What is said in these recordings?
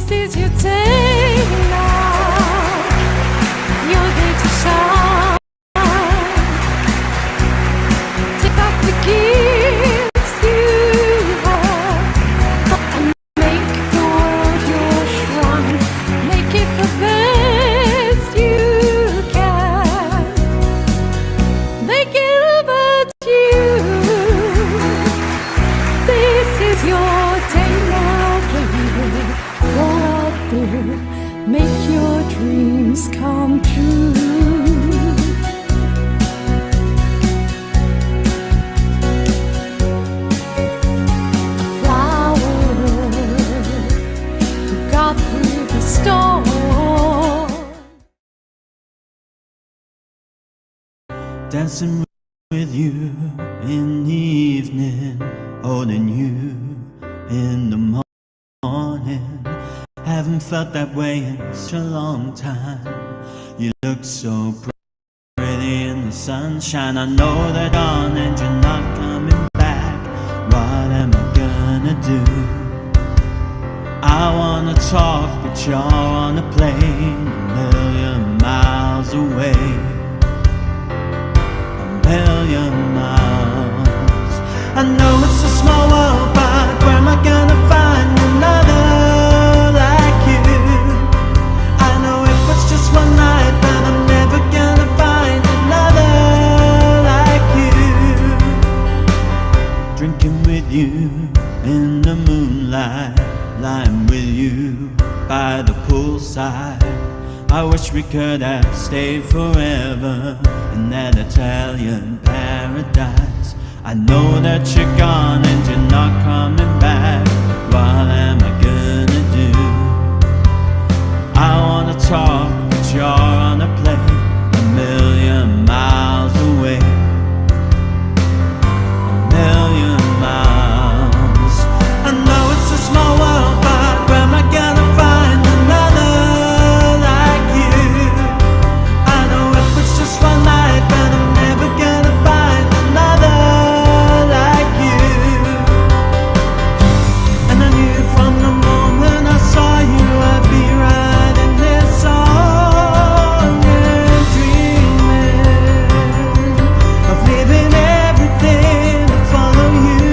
This is your day now, your day to shine. Take out the gifts you have and make the world your shrine. Make it the best you can. Make it about you. This is your day now, baby. Go out there, make your dreams come true. Got through the storm. Dancing with you in the evening, holding you in the morning. Haven't felt that way in such a long time. You look so pretty in the sunshine. I know that on and you're not coming back. What am I gonna do? I wanna talk, but you're on a plane a million miles away. A million miles. I know it's a small world, but where am I gonna find another like you? I know it was just one night, but I'm never gonna find another like you. Drinking with you in the moonlight, lying with you by the poolside. I wish we could have stayed forever in that Italian paradise. I know that you're gone and you're not coming back. What am I gonna do? I wanna talk, but you're on a plane a million miles away. A million miles. I know it's a small world, but where am I gonna find another like you? I know it was just one night, but I'm never gonna find another like you. And I knew from the moment I saw you I'd be writing this song and dreaming of leaving everything to follow you.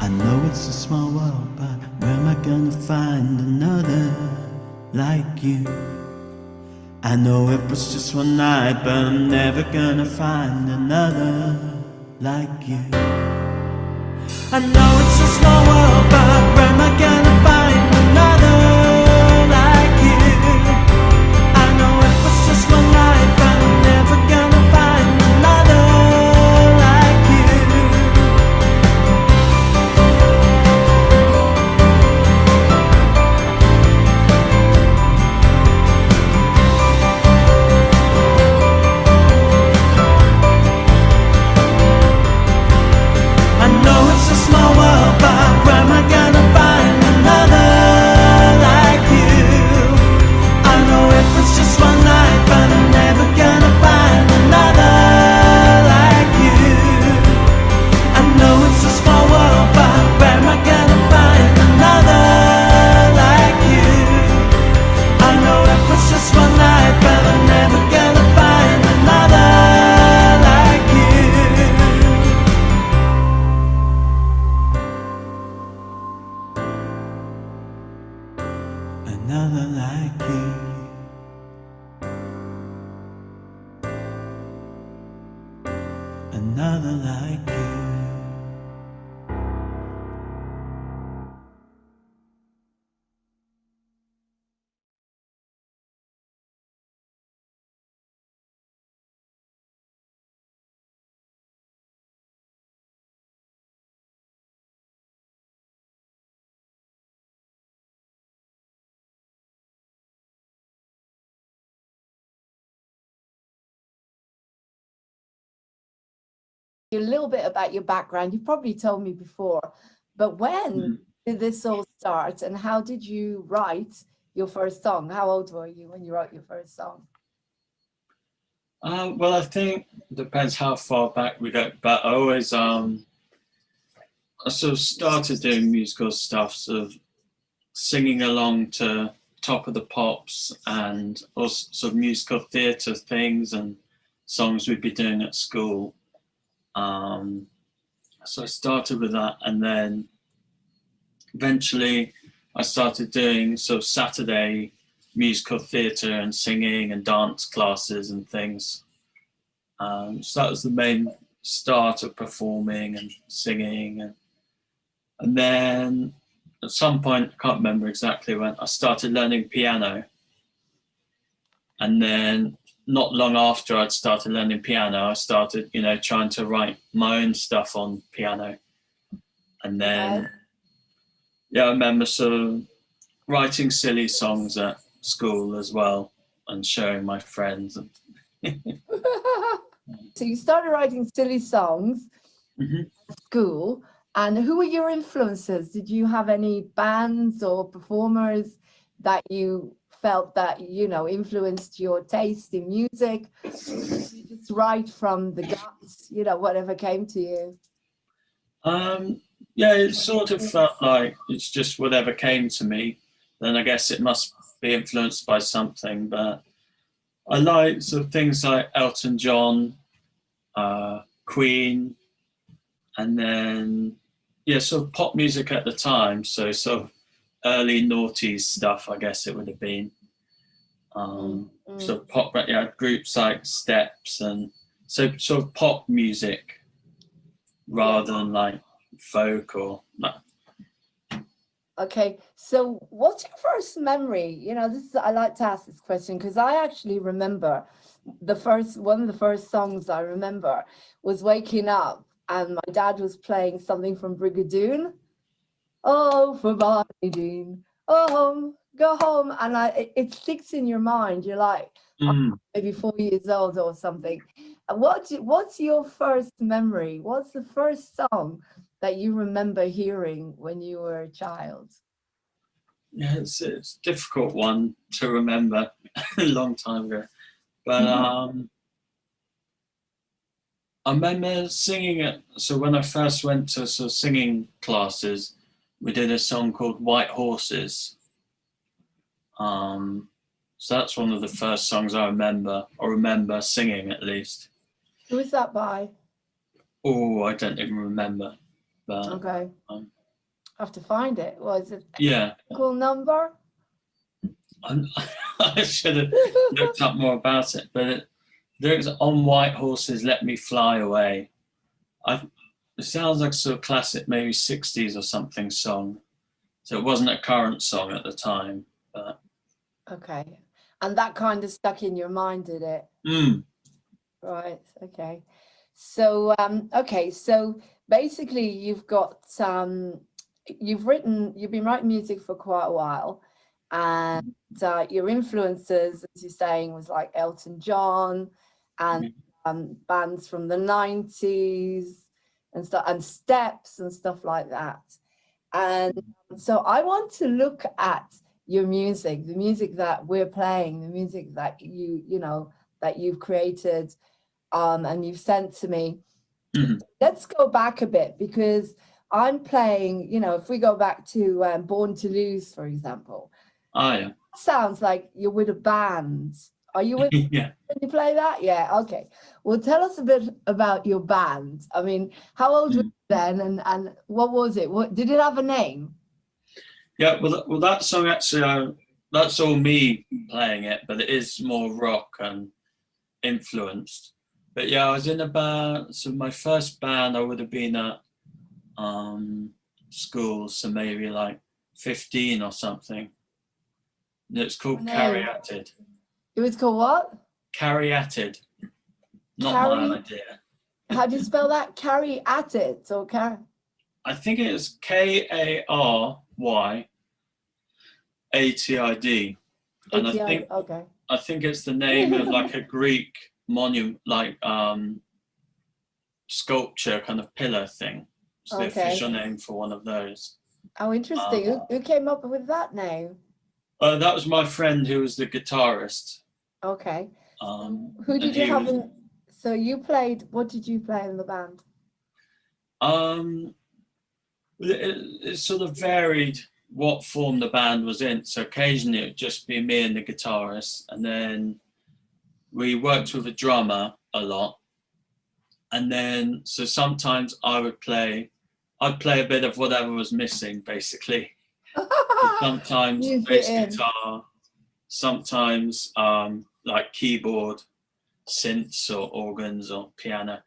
I know it's a small world, but where am I gonna find another like you? I know it was just one night, but I'm never gonna find another like you. I know it's a small world, but where am I gonna find another like you? I know it was just one night, but I'm never gonna find another like you. I know it's a small world, but where am I gonna find another like you? I know it was just one night, but I'm never gonna find another like you. I know it's a small world, but where am I gonna find another like you? I know it was just one night, but I'm never gonna find another like you. Another like you. Another like you. A little bit about your background. You probably told me before, but when did this all start and how did you write your first song? How old were you when you wrote your first song? Well, I think it depends how far back we go, but I always I sort of started doing musical stuff, sort of singing along to Top of the Pops and also sort of musical theatre things and songs we'd be doing at school. So I started with that, and then eventually I started doing sort of Saturday musical theatre and singing and dance classes and things. So that was the main start of performing and singing. And then at some point, I can't remember exactly when, I started learning piano. And then not long after I'd started learning piano, I started, trying to write my own stuff on piano. And then, I remember sort of writing silly songs at school as well and showing my friends. So you started writing silly songs at school, and who were your influences? Did you have any bands or performers that you felt that, influenced your taste in music? Did you just write from the guts, whatever came to you? It sort of felt like it's just whatever came to me. Then I guess it must be influenced by something. But I like sort of things like Elton John, Queen, and then sort of pop music at the time. So sort of early noughties stuff, I guess it would have been. Sort of pop, groups like Steps, and so sort of pop music rather than like folk or no. Okay, so what's your first memory? I like to ask this question because I actually remember one of the first songs I remember was waking up and my dad was playing something from Brigadoon. Oh, for Barney Dean, oh home, go home, and it sticks in your mind. You're like maybe 4 years old or something. What's your first memory? What's the first song that you remember hearing when you were a child? Yeah, it's a difficult one to remember a long time ago. But I remember singing it. So when I first went to sort of singing classes, we did a song called White Horses. So that's one of the first songs I remember singing at least. Who is that by? Oh, I don't even remember. But, okay. I have to find it. Was it a cool number? I should have looked up more about it, but there's On White Horses, Let Me Fly Away. It sounds like a sort of classic, maybe 60s or something song. So it wasn't a current song at the time. But okay. And that kind of stuck in your mind, did it? Right. Okay. So so basically you've been writing music for quite a while, and your influences, as you're saying, was like Elton John and bands from the 90s and stuff, and Steps and stuff like that. And so I want to look at your music, the music that we're playing, the music that that you've created and you've sent to me. Let's go back a bit, because I'm playing, if we go back to Born to Lose, for example. Sounds like you're with a band. Are you with yeah. Can you play that? Yeah, okay. Well, tell us a bit about your band. I mean, how old were you then, and what was it? What did it have a name? Yeah, well, that song actually, that's all me playing it, but it is more rock and influenced. But yeah, I was in a band. So my first band, I would have been at school, so maybe like 15 or something. And it's called Caryatid. It was called what? Caryatid. Not my idea. How do you spell that? Caryatid or I think it's Karyatid. And I think it's the name of like a Greek monument, like sculpture kind of pillar thing. It's the official name for one of those. Oh, interesting. Who came up with that name? That was my friend who was the guitarist. Okay. Who did you have so you played, what did you play in the band? It sort of varied what form the band was in. So occasionally it would just be me and the guitarist, and then we worked with a drummer a lot. And then so sometimes I'd play a bit of whatever was missing, basically. Sometimes You fit bass in. guitar, sometimes like keyboard, synths or organs or piano.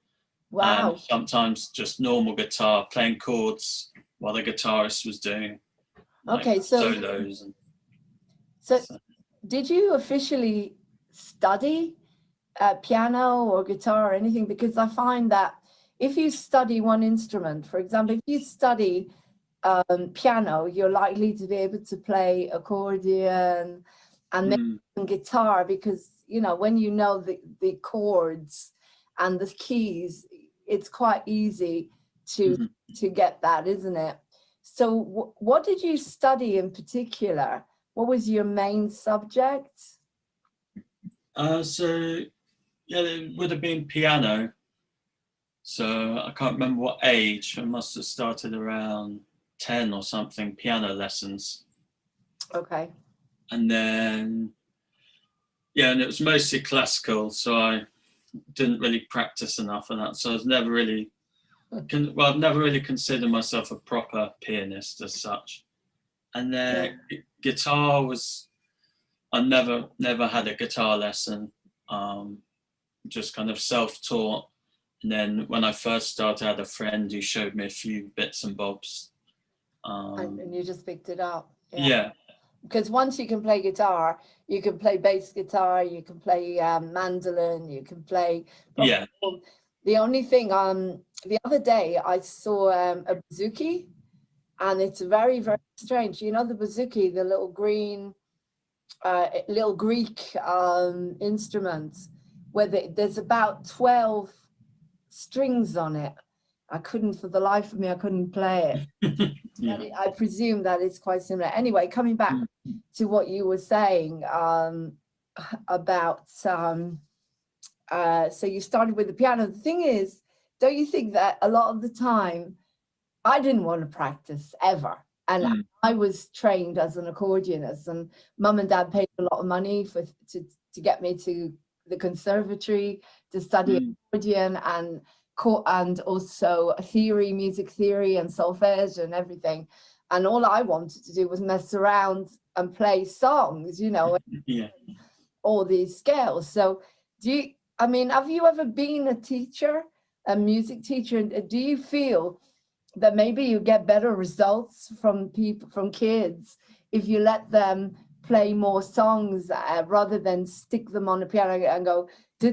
Wow. And sometimes just normal guitar, playing chords while the guitarist was doing like Okay, so solos. And so did you officially study piano or guitar or anything? Because I find that if you study one instrument, for example, if you study piano, you're likely to be able to play accordion and maybe guitar, because you know, when you know the chords and the keys, it's quite easy to get that, isn't it? So what did you study in particular? What was your main subject? So yeah, it would have been piano. So I can't remember what age. I must have started around 10 or something, piano lessons. Okay. And then, yeah, and it was mostly classical. So I didn't really practice enough of that. So I was never really, I've never really considered myself a proper pianist as such. And then guitar was, I never had a guitar lesson. Just kind of self-taught. And then when I first started, I had a friend who showed me a few bits and bobs. And you just picked it up. Yeah. Because once you can play guitar, you can play bass guitar, you can play mandolin, you can play. Yeah. The only thing, the other day I saw a bouzouki, and it's very, very strange. You know the bouzouki, the little green, little Greek instrument, where there's about 12 strings on it. I couldn't, for the life of me, I couldn't play it. Yeah. I presume that it's quite similar. Anyway, coming back to what you were saying about, so you started with the piano. The thing is, don't you think that a lot of the time, I didn't want to practice ever. And I was trained as an accordionist, and mum and dad paid a lot of money to get me to the conservatory to study accordion and also music theory and solfege and everything. And all I wanted to do was mess around and play songs, you know, all these scales. So have you ever been a teacher, a music teacher? Do you feel that maybe you get better results from kids if you let them play more songs rather than stick them on the piano and go, you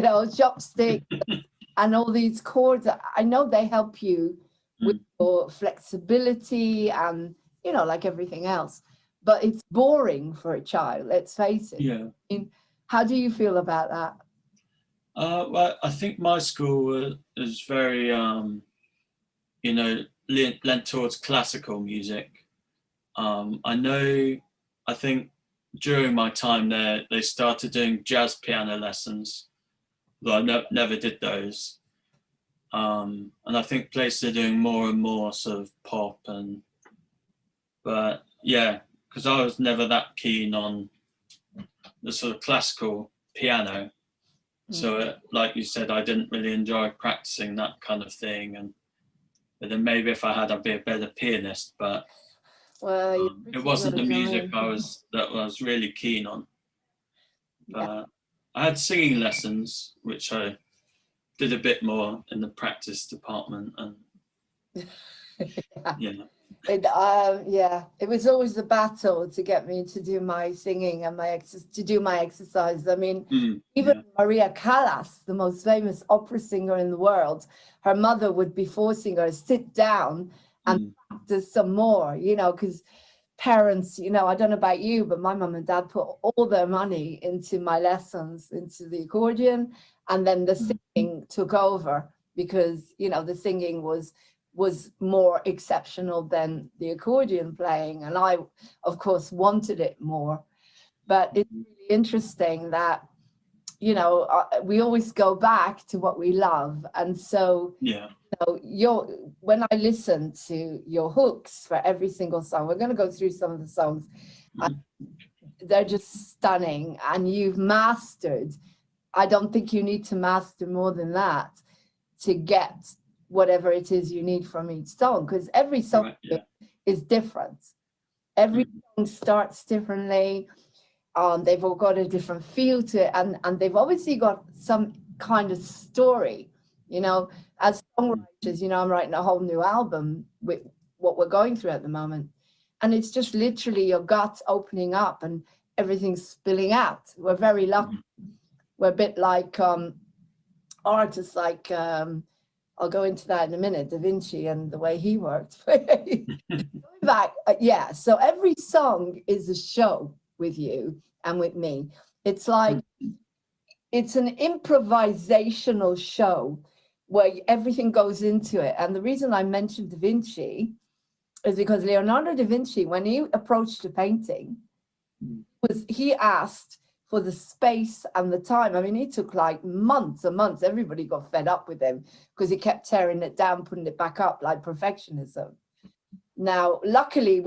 know, chopstick and all these chords? I know they help you with your flexibility and, you know, like everything else, but it's boring for a child, let's face it. Yeah. I mean, how do you feel about that? Well, I think my school is very, you know, lent towards classical music. I think during my time there, they started doing jazz piano lessons, though I never did those. And I think places are doing more and more sort of pop but yeah, because I was never that keen on the sort of classical piano. So like you said, I didn't really enjoy practicing that kind of thing. But then maybe if I had, I'd be a better pianist. But it wasn't the music I was really keen on. But I had singing lessons, which I did a bit more in the practice department, and it was always the battle to get me to do my singing and to do my exercise. I mean, even Maria Callas, the most famous opera singer in the world, her mother would be forcing her to sit down and practice some more, you know, because parents, you know, I don't know about you, but my mum and dad put all their money into my lessons, into the accordion, and then the singing took over because, you know, the singing was more exceptional than the accordion playing, and I of course wanted it more. But it's really interesting that, we always go back to what we love. And so, Yeah. When I listen to your hooks for every single song, we're going to go through some of the songs. They're just stunning, and you've mastered. I don't think you need to master more than that to get whatever it is you need from each song, because every song is different. Every song starts differently. They've all got a different feel to it, and they've obviously got some kind of story. As songwriters, I'm writing a whole new album with what we're going through at the moment, and it's just literally your gut opening up and everything's spilling out. We're very lucky. We're a bit like artists like I'll go into that in a minute, Da Vinci and the way he worked. So every song is a show with you and with me. It's like it's an improvisational show where everything goes into it. And the reason I mentioned Da Vinci is because Leonardo da Vinci, when he approached the painting, he asked for the space and the time. I mean, he took like months and months. Everybody got fed up with him because he kept tearing it down, putting it back up, like perfectionism. Now, luckily,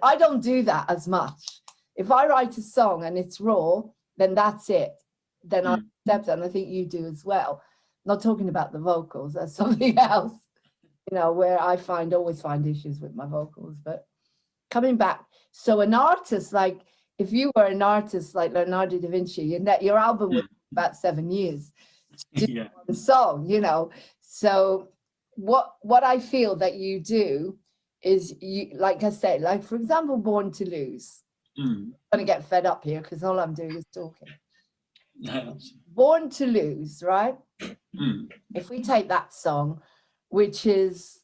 I don't do that as much. If I write a song and it's raw, then that's it. Then I accept it, and I think you do as well. Not talking about the vocals, that's something else, where I always find issues with my vocals. But coming back, so an artist, like if you were an artist like Leonardo da Vinci, your album would be about 7 years to do one song, So what I feel that you do is, you, like I said, like for example, Born to Lose. I'm going to get fed up here because all I'm doing is talking. Born to Lose, right? If we take that song, which it's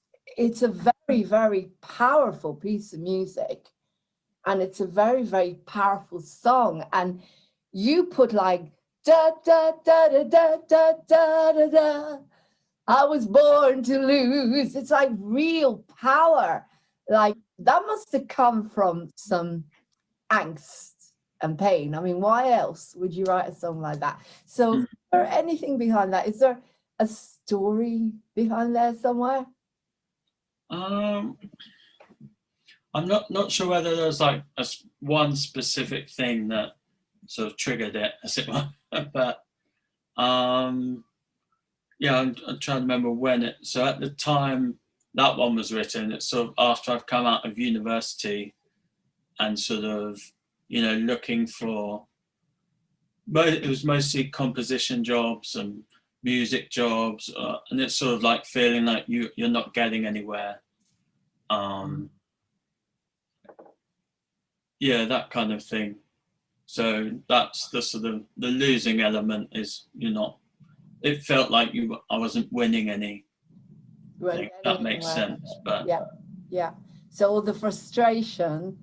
a very, very powerful piece of music, and it's a very, very powerful song, and you put like da da da da da da da da da, I was born to lose. It's like real power. Like that must have come from some angst and pain. I mean, why else would you write a song like that? So is there anything behind that? Is there a story behind there somewhere? I'm not sure whether there's like one specific thing that sort of triggered it, as it were. But I'm trying to remember when it. So at the time that one was written, it's sort of after I've come out of university and sort of looking for. But it was mostly composition jobs and music jobs, and it's sort of like feeling like you're not getting anywhere. That kind of thing. So that's the sort of the losing element is it felt like I wasn't winning any. That makes sense. But yeah. So all the frustration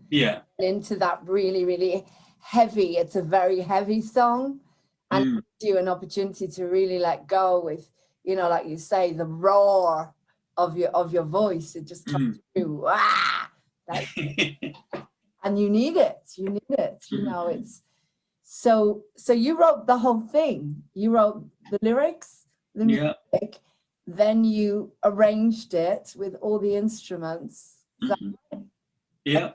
into that really, really heavy, it's a very heavy song, and it gives you an opportunity to really let go with, like you say, the roar of your voice. It just comes through. And you need it. It's so you wrote the whole thing. You wrote the lyrics, the music, then you arranged it with all the instruments. Yeah.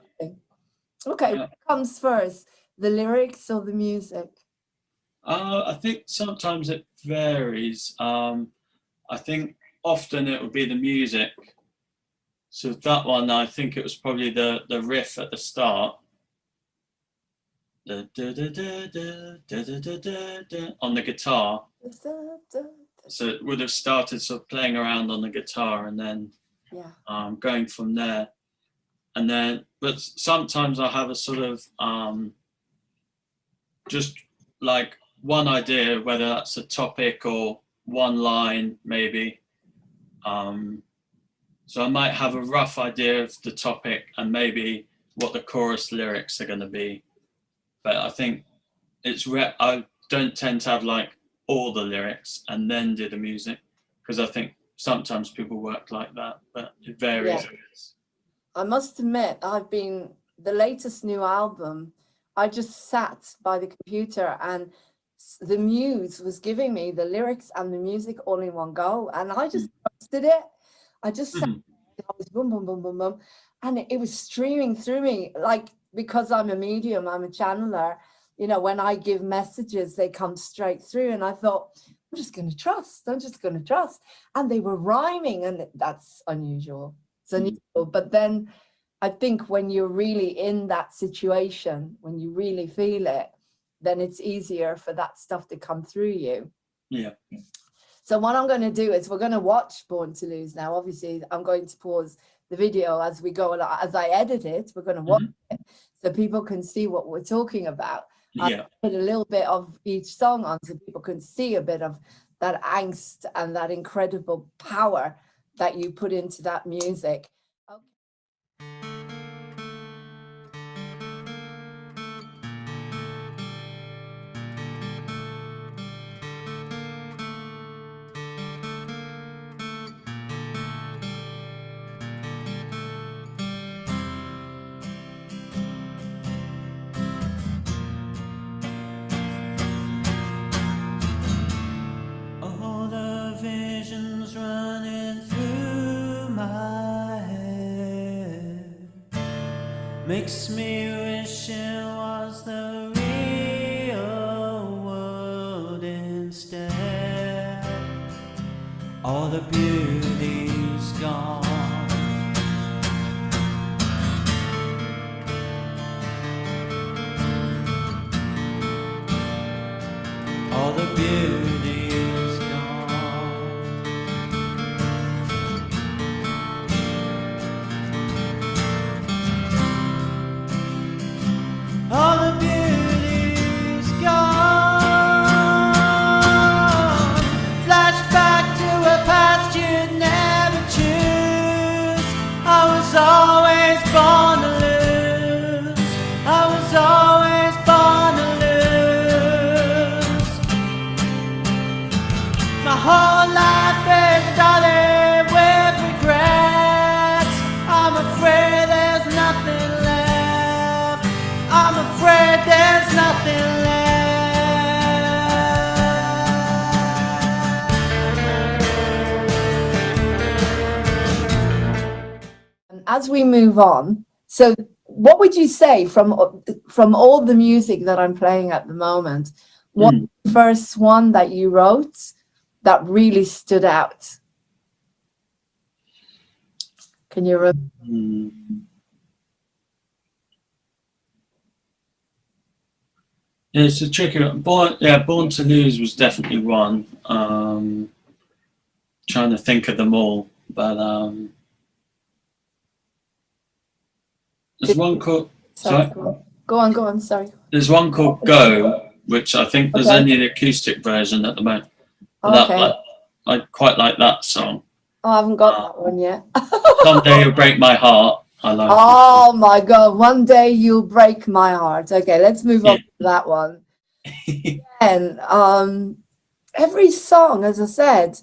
Okay, what comes first, the lyrics or the music? I think sometimes it varies. I think often it would be the music. So that one, I think it was probably the riff at the start. On the guitar. So it would have started sort of playing around on the guitar and then going from there. And then, but sometimes I have a sort of just like one idea, whether that's a topic or one line maybe. So I might have a rough idea of the topic and maybe what the chorus lyrics are going to be. But I think I don't tend to have like all the lyrics and then do the music, because I think sometimes people work like that, but it varies. I must admit, the latest new album, I just sat by the computer and the muse was giving me the lyrics and the music all in one go, and I just trusted it. I just sat, I was boom, boom, boom, boom, boom, and it was streaming through me. Like, because I'm a medium, I'm a channeler, you know, when I give messages, they come straight through. And I thought, I'm just going to trust. I'm just going to trust. And they were rhyming, and that's unusual. It's unusual. But then I think when you're really in that situation, when you really feel it, then it's easier for that stuff to come through you. Yeah. So what I'm going to do is we're going to watch Born to Lose now. Obviously, I'm going to pause the video as we go, as I edit it. We're going to watch it so people can see what we're talking about. Yeah. I put a little bit of each song on so people can see a bit of that angst and that incredible power that you put into that music. Okay. All the visions running through my head makes me wish it was the real world instead. All the beauty's gone. All the beauty is gone. All the beauty is gone. Flashback to a past you'd never choose. I was always born to lose. I was always born to lose. My whole life is dotted with regrets. I'm afraid there's nothing left. I'm afraid there's nothing left. As we move on, so what would you say from all the music that I'm playing at the moment, what's the first one that you wrote that really stood out? Can you remember? Yeah, it's a tricky one. Born to Lose was definitely one. Trying to think of them all, but there's one called. Sorry. Go on. Sorry. There's one called Go, which I think there's only an acoustic version at the moment. Okay. I quite like that song. Oh, I haven't got that one yet. Someday You'll Break My Heart. I like. Oh my God! One day you'll break my heart. Okay, let's move on to that one. And every song, as I said,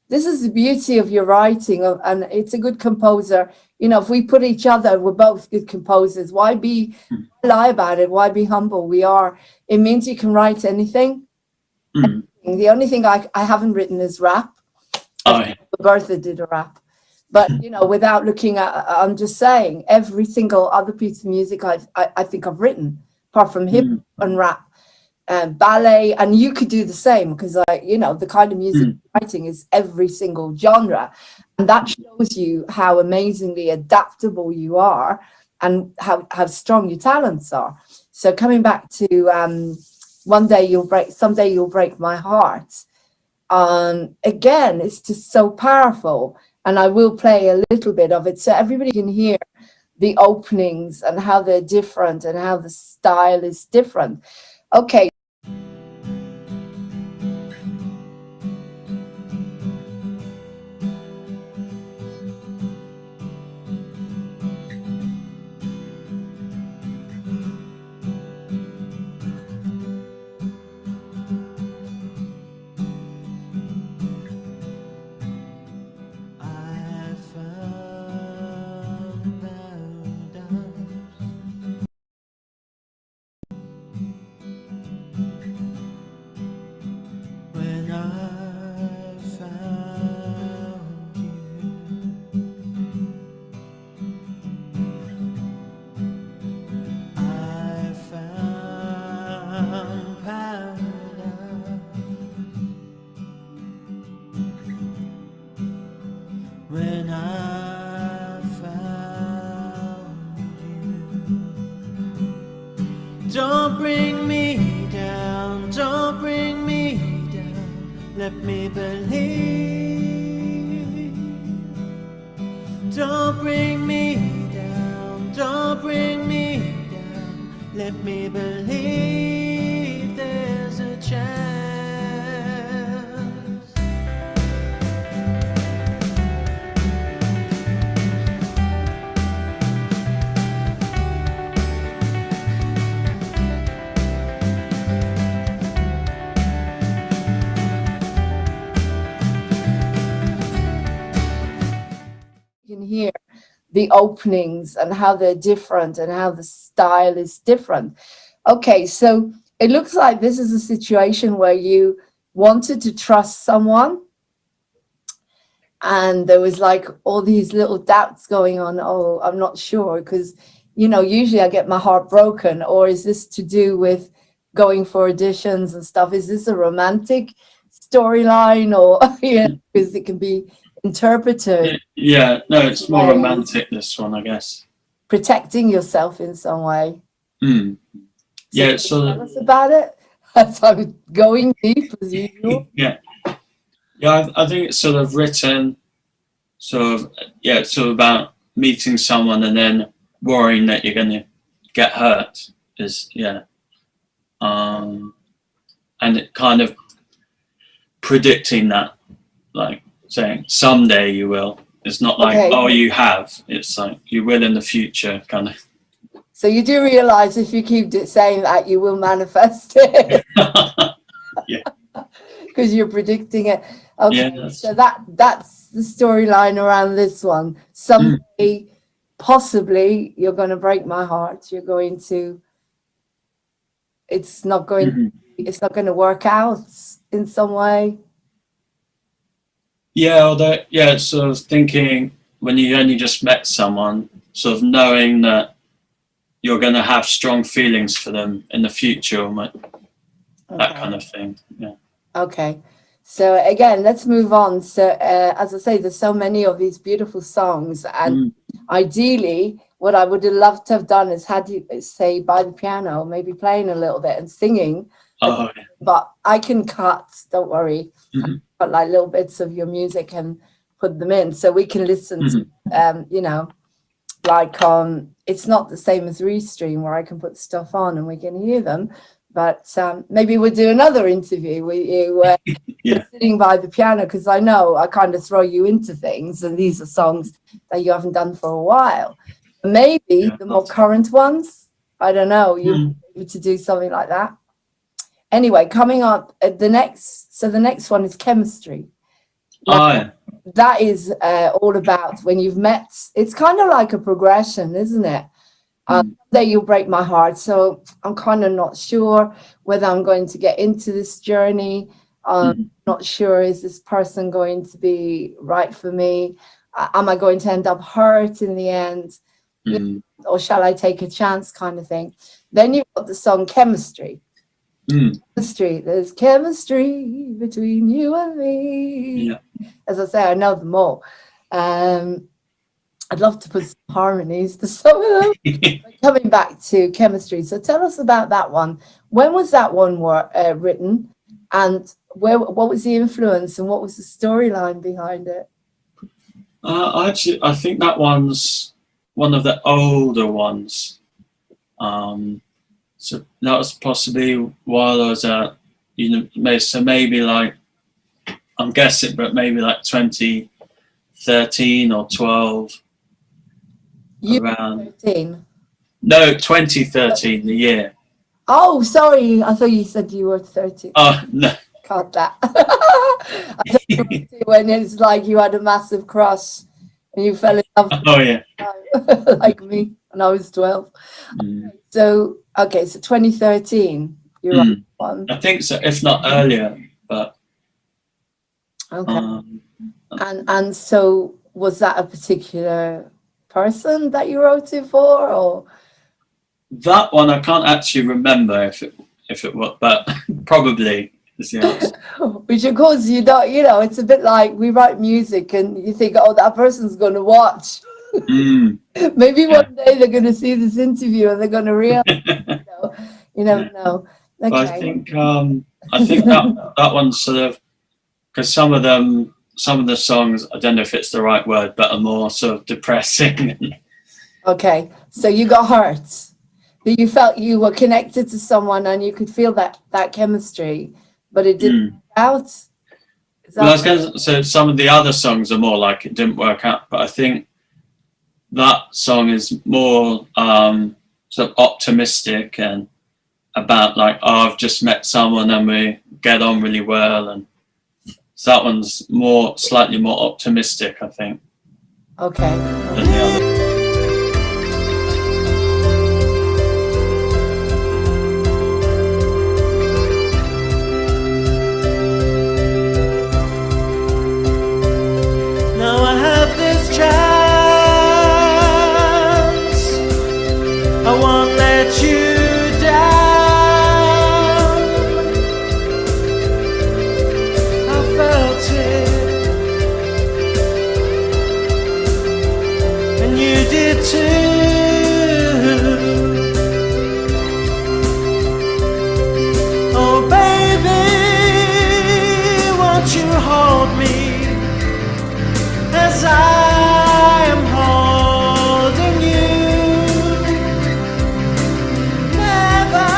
this is the beauty of your writing, and it's a good composer. You know, if we put each other, we're both good composers. Why lie about it? Why be humble? We are. It means you can write anything. The only thing I haven't written is rap. Bertha did a rap. But, you know, without looking at, I'm just saying, every single other piece of music I think I've written, apart from hip and rap and ballet, and you could do the same, because, you know, the kind of music writing is every single genre. And that shows you how amazingly adaptable you are and how strong your talents are. So coming back to someday you'll break my heart. Again, it's just so powerful. And I will play a little bit of it so everybody can hear the openings and how they're different and how the style is different. Okay. Don't bring me down, don't bring me down, let me believe. Don't bring me down, don't bring me down, let me believe there's a chance. You can hear the openings and how they're different and how the style is different. Okay, so it looks like this is a situation where you wanted to trust someone and there was like all these little doubts going on. Oh, I'm not sure, because, you know, usually I get my heart broken. Or is this to do with going for auditions and stuff? Is this a romantic storyline, or, you know, because it can be interpreted? Yeah, no, it's more romantic, this one, I guess. Protecting yourself in some way. Mm. Yeah, it's So sort tell of, us about it. As I'm going deep as usual. yeah. Yeah, I think it's sort of written, sort of, yeah, it's sort of about meeting someone and then worrying that you're going to get hurt. Is, yeah. And it kind of predicting that, like saying someday you will. It's not like, Okay. oh, you have. It's like you will in the future, kind of. So you do realize if you keep saying that, you will manifest it. Yeah. Because you're predicting it. Okay, Yeah, so that's the storyline around this one. Someday, possibly, you're going to break my heart. You're going to. It's not going. Mhm. It's not going to work out in some way. Yeah, although, yeah, it's sort of thinking when you only just met someone, sort of knowing that you're going to have strong feelings for them in the future, that Okay. kind of thing. Yeah. Okay. So again, let's move on. So as I say, there's so many of these beautiful songs, and ideally, what I would have loved to have done is had you say by the piano, maybe playing a little bit and singing. Oh, yeah. But I can cut. Don't worry. Mhm. Cut like little bits of your music and put them in, so we can listen to. You know, like it's not the same as Restream where I can put stuff on and we can hear them. But maybe we'll do another interview with you where you're sitting by the piano, because I know I kind of throw you into things, and these are songs that you haven't done for a while. Maybe the more current ones, I don't know, you might be able to do something like that. Anyway, coming up the next one is Chemistry. Now, that is all about when you've met. It's kind of like a progression, isn't it? Someday you'll break my heart. So I'm kind of not sure whether I'm going to get into this journey. Not sure, is this person going to be right for me? Am I going to end up hurt in the end? Or shall I take a chance, kind of thing? Then you've got the song Chemistry. Chemistry. There's chemistry between you and me. Yeah. As I say, I know them all. I'd love to put some harmonies to some of them. Coming back to Chemistry, so tell us about that one. When was that one written, and what was the influence, and what was the storyline behind it? Actually, I think that one's one of the older ones. So that was possibly while I was at, so maybe like, I'm guessing, but maybe like 2013 or 12. Around 13? No, 2013, the year. Oh, sorry. I thought you said you were 30. Oh, no. Cut that. I thought you were when it's like you had a massive crush and you fell in love with Oh, yeah. like me when I was 12. So, okay, so 2013, you're on one. I think so, if not earlier, but... Okay. And so was that a particular person that you wrote it for, or? That one I can't actually remember if it was, but probably is the answer. Which of course you don't, it's a bit like we write music and you think, oh, that person's going to watch. Maybe one day they're going to see this interview and they're going to realize, You never know. But Okay. I think that one's sort of, because some of the songs, I don't know if it's the right word, but are more sort of depressing. Okay. So you got hurt. That you felt you were connected to someone and you could feel that chemistry, but it didn't work out. Is Well, I that was going to say some of the other songs are more like it didn't work out, but I think that song is more sort of optimistic and about like, oh, I've just met someone and we get on really well, and so that one's slightly more optimistic, I think, okay? than the other. Now I have this chance, I won't let you down. I felt it, and you did too. Oh baby, won't you hold me as I am holding you? Never,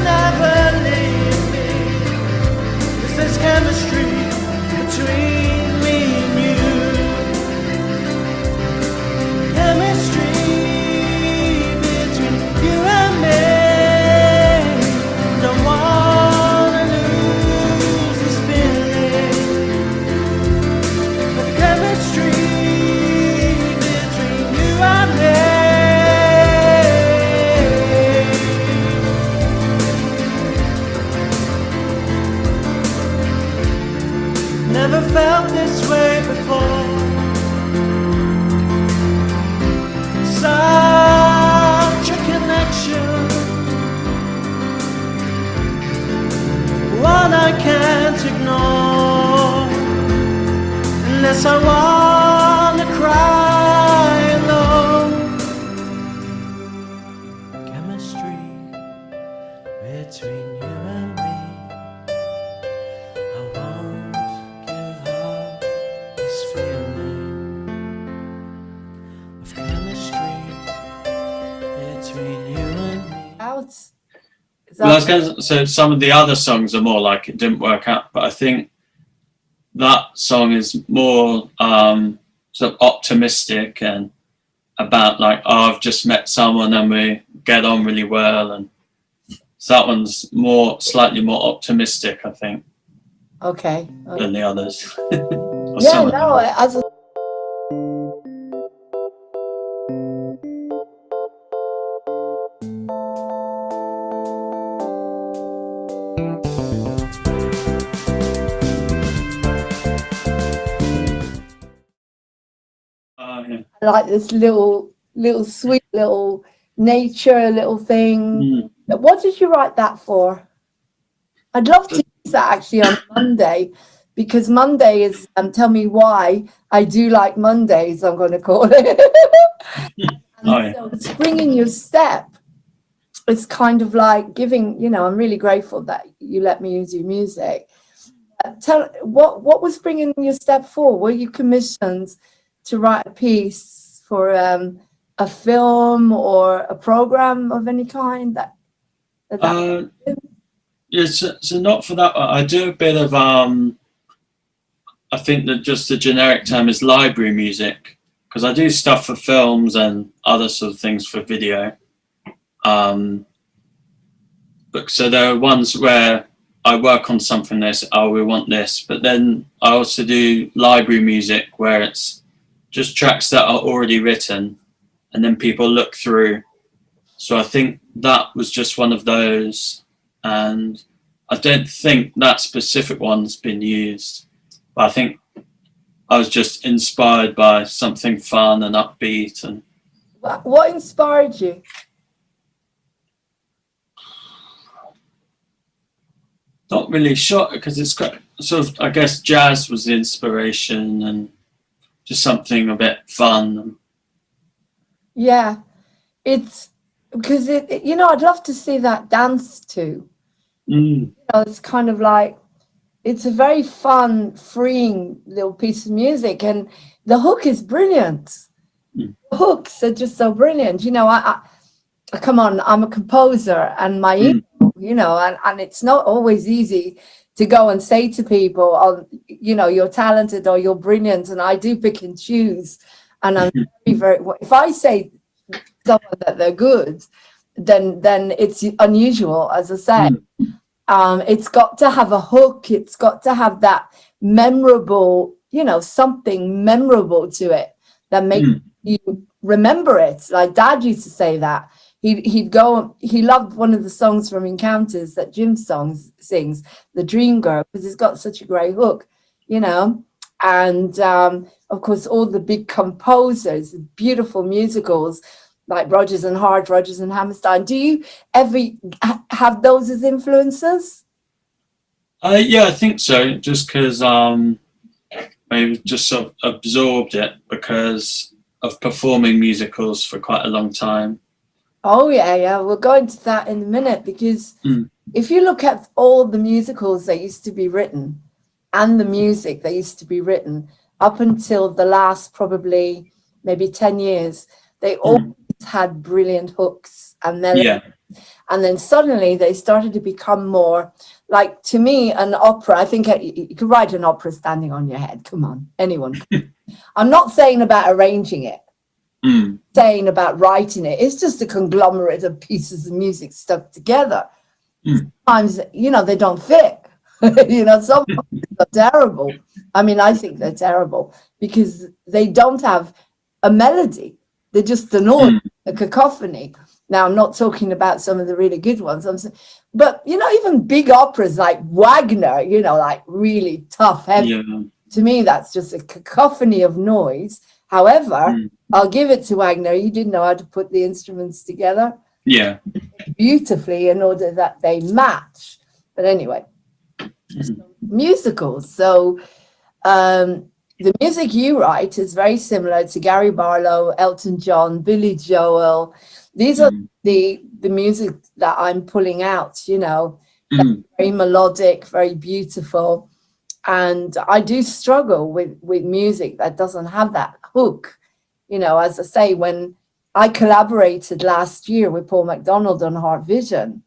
never leave me, 'cause there's chemistry between me and you. Chemistry between you and me. Don't wanna lose this feeling. Chemistry between you and me. Never felt this way before. Such a connection, one I can't ignore, unless I wanna cry alone. Chemistry between you and me. I won't give up this feeling of chemistry between you and me. Out. Is Well, I was that going to say some of the other songs are more like it didn't work out, but I think that song is more sort of optimistic and about like, oh, I've just met someone and we get on really well, and so that one's slightly more optimistic, I think, okay? than the others. Or Yeah, some of them. no. As a, Yeah. I like this little sweet little nature little thing. What did you write that for? I'd love to use that actually on Monday, because Monday is tell me why I do like Mondays, I'm going to call it. Oh, yeah. So springing your step, it's kind of like giving, I'm really grateful that you let me use your music. Tell what was bringing your step for? Were you commissioned to write a piece for a film or a program of any kind? Yeah, so not for that one. I do a bit of I think that just the generic term is library music, because I do stuff for films and other sort of things for video. But so there are ones where I work on something, they say, oh, we want this, but then I also do library music where it's just tracks that are already written and then people look through. So I think that was just one of those, and I don't think that specific one's been used, but I think I was just inspired by something fun and upbeat. And What inspired you? not really sure, because it's quite sort of, I guess jazz was the inspiration and just something a bit fun. Yeah, it's because you know, I'd love to see that dance too. Mm. You know, it's kind of like, it's a very fun, freeing little piece of music, and the hook is brilliant. Mm. The hooks are just so brilliant. You know, I come on, I'm a composer, and my ego, you know, and it's not always easy to go and say to people, oh, you know, you're talented or you're brilliant, and I do pick and choose, and I'm very, if I say someone that they're good, then it's unusual, as I say. It's got to have a hook. It's got to have that memorable, you know, something memorable to it that makes you remember it. Like Dad used to say that. He'd go, he loved one of the songs from Encounters that Jim sings, The Dream Girl, because it's got such a great hook, you know. And of course, all the big composers, beautiful musicals like Rodgers and Hart, Rodgers and Hammerstein. Do you ever have those as influences? Yeah, I think so. Just because maybe just sort of absorbed it because of performing musicals for quite a long time. Oh yeah, we'll go into that in a minute, because if you look at all the musicals that used to be written and the music that used to be written up until the last probably maybe 10 years, they all had brilliant hooks and melodies. And then suddenly they started to become more like, to me, an opera. I think you could write an opera standing on your head. Come on, anyone. I'm not saying about arranging it, saying about writing it. It's just a conglomerate of pieces of music stuck together. Sometimes, you know, they don't fit. You know, sometimes they're terrible. I mean, I think they're terrible because they don't have a melody. They're just a noise, a cacophony. Now, I'm not talking about some of the really good ones. I'm saying, but, you know, even big operas like Wagner, you know, like really tough, heavy. Yeah. To me, that's just a cacophony of noise. However, I'll give it to Wagner. He did know how to put the instruments together beautifully in order that they match. But anyway, musicals. So the music you write is very similar to Gary Barlow, Elton John, Billy Joel. These are the music that I'm pulling out, you know, very melodic, very beautiful. And I do struggle with music that doesn't have that hook. You know, as I say, when I collaborated last year with Paul McDonald on Heart Vision,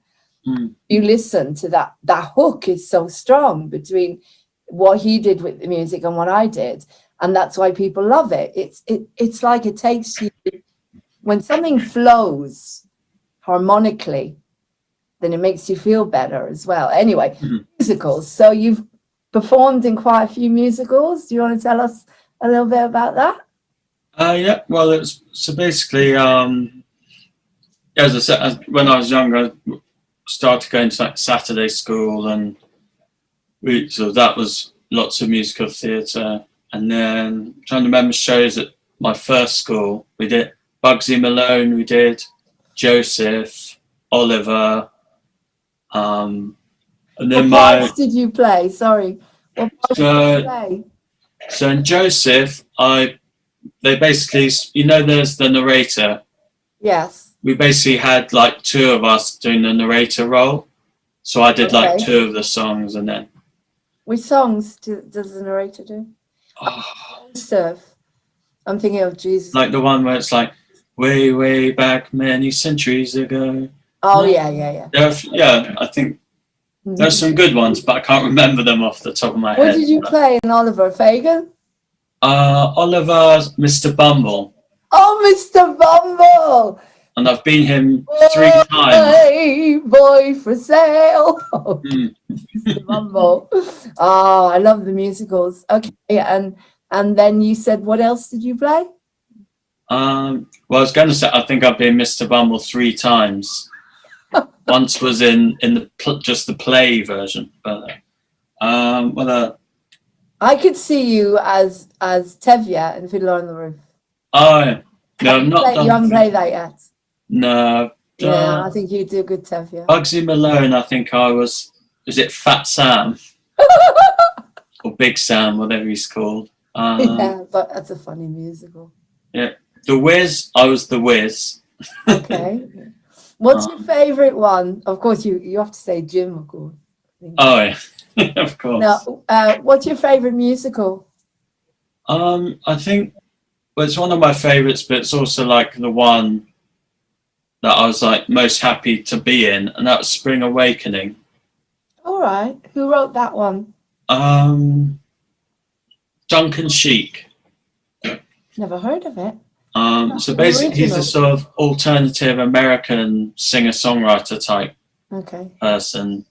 you listen to that hook is so strong between what he did with the music and what I did. And that's why people love it. It's like it takes you, when something flows harmonically, then it makes you feel better as well. Anyway, musicals. So you've performed in quite a few musicals. Do you want to tell us a little bit about that? Yeah, well, it's so basically, as I said, when I was younger, I started going to like Saturday school, and so that was lots of musical theatre. And then I'm trying to remember shows at my first school. We did Bugsy Malone, we did Joseph, Oliver, and then what parts did you play? Sorry, what parts did you play? So in Joseph, they basically, you know, there's the narrator. Yes. We basically had like two of us doing the narrator role. So I did like two of the songs, and then. Which songs does the narrator do? Joseph. I'm thinking of Jesus. Like the one where it's like, way, way back many centuries ago. Oh, yeah. Yeah, I think there's some good ones, but I can't remember them off the top of my head. What did you play in Oliver? Fagin? Oliver's Mr. Bumble. Oh, Mr. Bumble! And I've been him 3 times. Hey, boy for sale. Mr. Bumble. Oh, I love the musicals. Okay, and then you said, what else did you play? Well, I was going to say, I think I've been Mr. Bumble 3 times. Once was in just the play version. But I could see you as Tevye in Fiddler on the Roof. Oh, yeah. No, I'm not. You haven't played that yet. No. Yeah, I think you do a good Tevye. Bugsy Malone, I think I was. Is it Fat Sam? Or Big Sam, whatever he's called. Yeah, but that's a funny musical. Yeah. The Wiz, I was the Wiz. Okay. What's your favorite one? Of course, you have to say Jim, of course. Oh, yeah. Of course. Now, what's your favorite musical? I think, well, it's one of my favorites, but it's also like the one that I was like most happy to be in, and that was Spring Awakening. All right. Who wrote that one? Duncan Sheik. Never heard of it. So basically, he's a sort of alternative American singer-songwriter type Okay. person.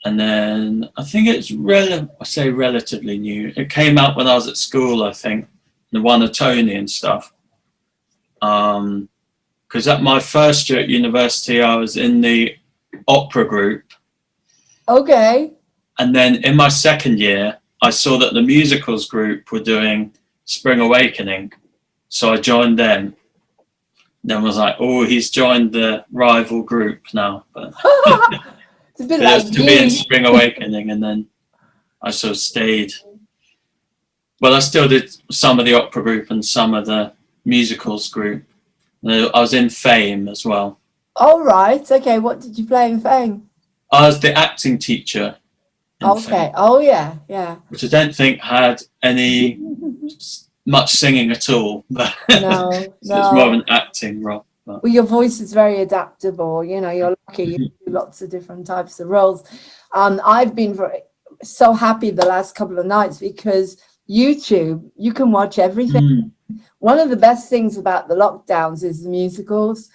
And then I think it's relatively new. It came out when I was at school, I think. And won a Tony and stuff. Because at my first year at university, I was in the opera group. Okay. And then in my second year, I saw that the musicals group were doing Spring Awakening. So I joined them. Then was like, oh, he's joined the rival group now. But It's a bit it like was to be in Spring Awakening, and then I sort of stayed. Well, I still did some of the opera group and some of the musicals group. I was in Fame as well. All right. Okay. What did you play in Fame? I was the acting teacher. Okay. Fame, Oh, yeah. Yeah. which I don't think had any much singing at all. But No. so it's more of an acting role. But. Well, your voice is very adaptable. You know, you're lucky. You do lots of different types of roles. I've been so happy the last couple of nights because YouTube, you can watch everything. One of the best things about the lockdowns is the musicals.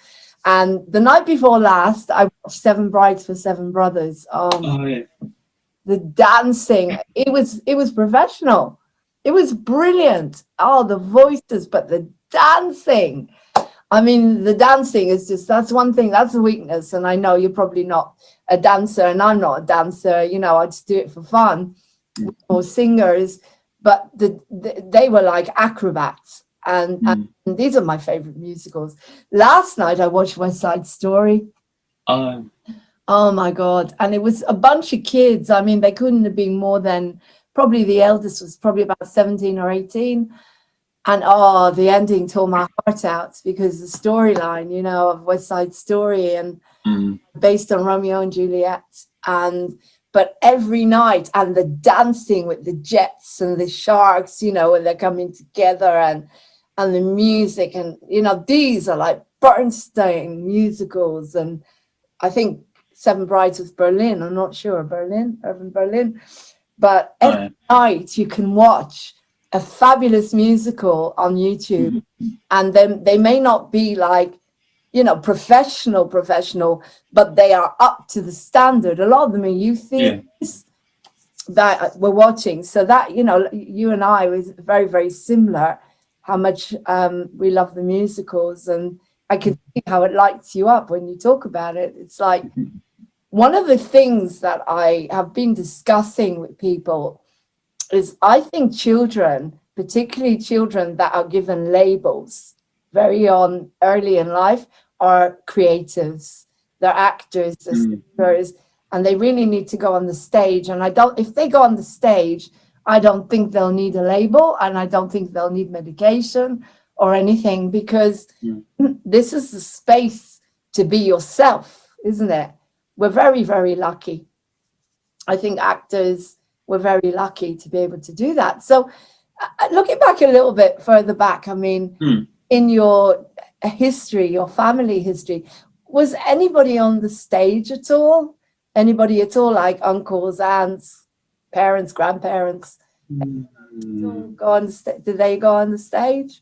And the night before last, I watched Seven Brides for Seven Brothers. Yeah. The dancing, it was professional. It was brilliant. Oh, the voices, but the dancing. I mean, the dancing is just, that's one thing, that's a weakness. And I know you're probably not a dancer and I'm not a dancer. You know, I just do it for fun, or singers. But they were like acrobats. And these are my favorite musicals. Last night I watched West Side Story. Oh my God. And it was a bunch of kids. I mean, they couldn't have been more than, probably the eldest was probably about 17 or 18. And oh, the ending tore my heart out because the storyline, you know, of West Side Story and based on Romeo and Juliet. But every night, and the dancing with the jets and the sharks, you know, when they're coming together, and the music, and you know, these are like Bernstein musicals. And I think Seven Brides was Berlin. I'm not sure, Urban Berlin. But every night you can watch a fabulous musical on YouTube, and then they may not be like, you know, professional, but they are up to the standard. A lot of them are youth theaters that we're watching. So that, you know, you and I was very, very similar, how much we love the musicals. And I can see how it lights you up when you talk about it. It's like one of the things that I have been discussing with people is I think children, particularly children that are given labels very early in life, are creatives. They're actors, they're singers, and they really need to go on the stage. And if they go on the stage, I don't think they'll need a label, and I don't think they'll need medication or anything, because this is the space to be yourself, isn't it? We're very, very lucky. I think actors, we're very lucky to be able to do that. So looking back a little bit further back, I mean, in your history, your family history, was anybody on the stage at all? Anybody at all, like uncles, aunts, parents, grandparents? Did they go on the stage?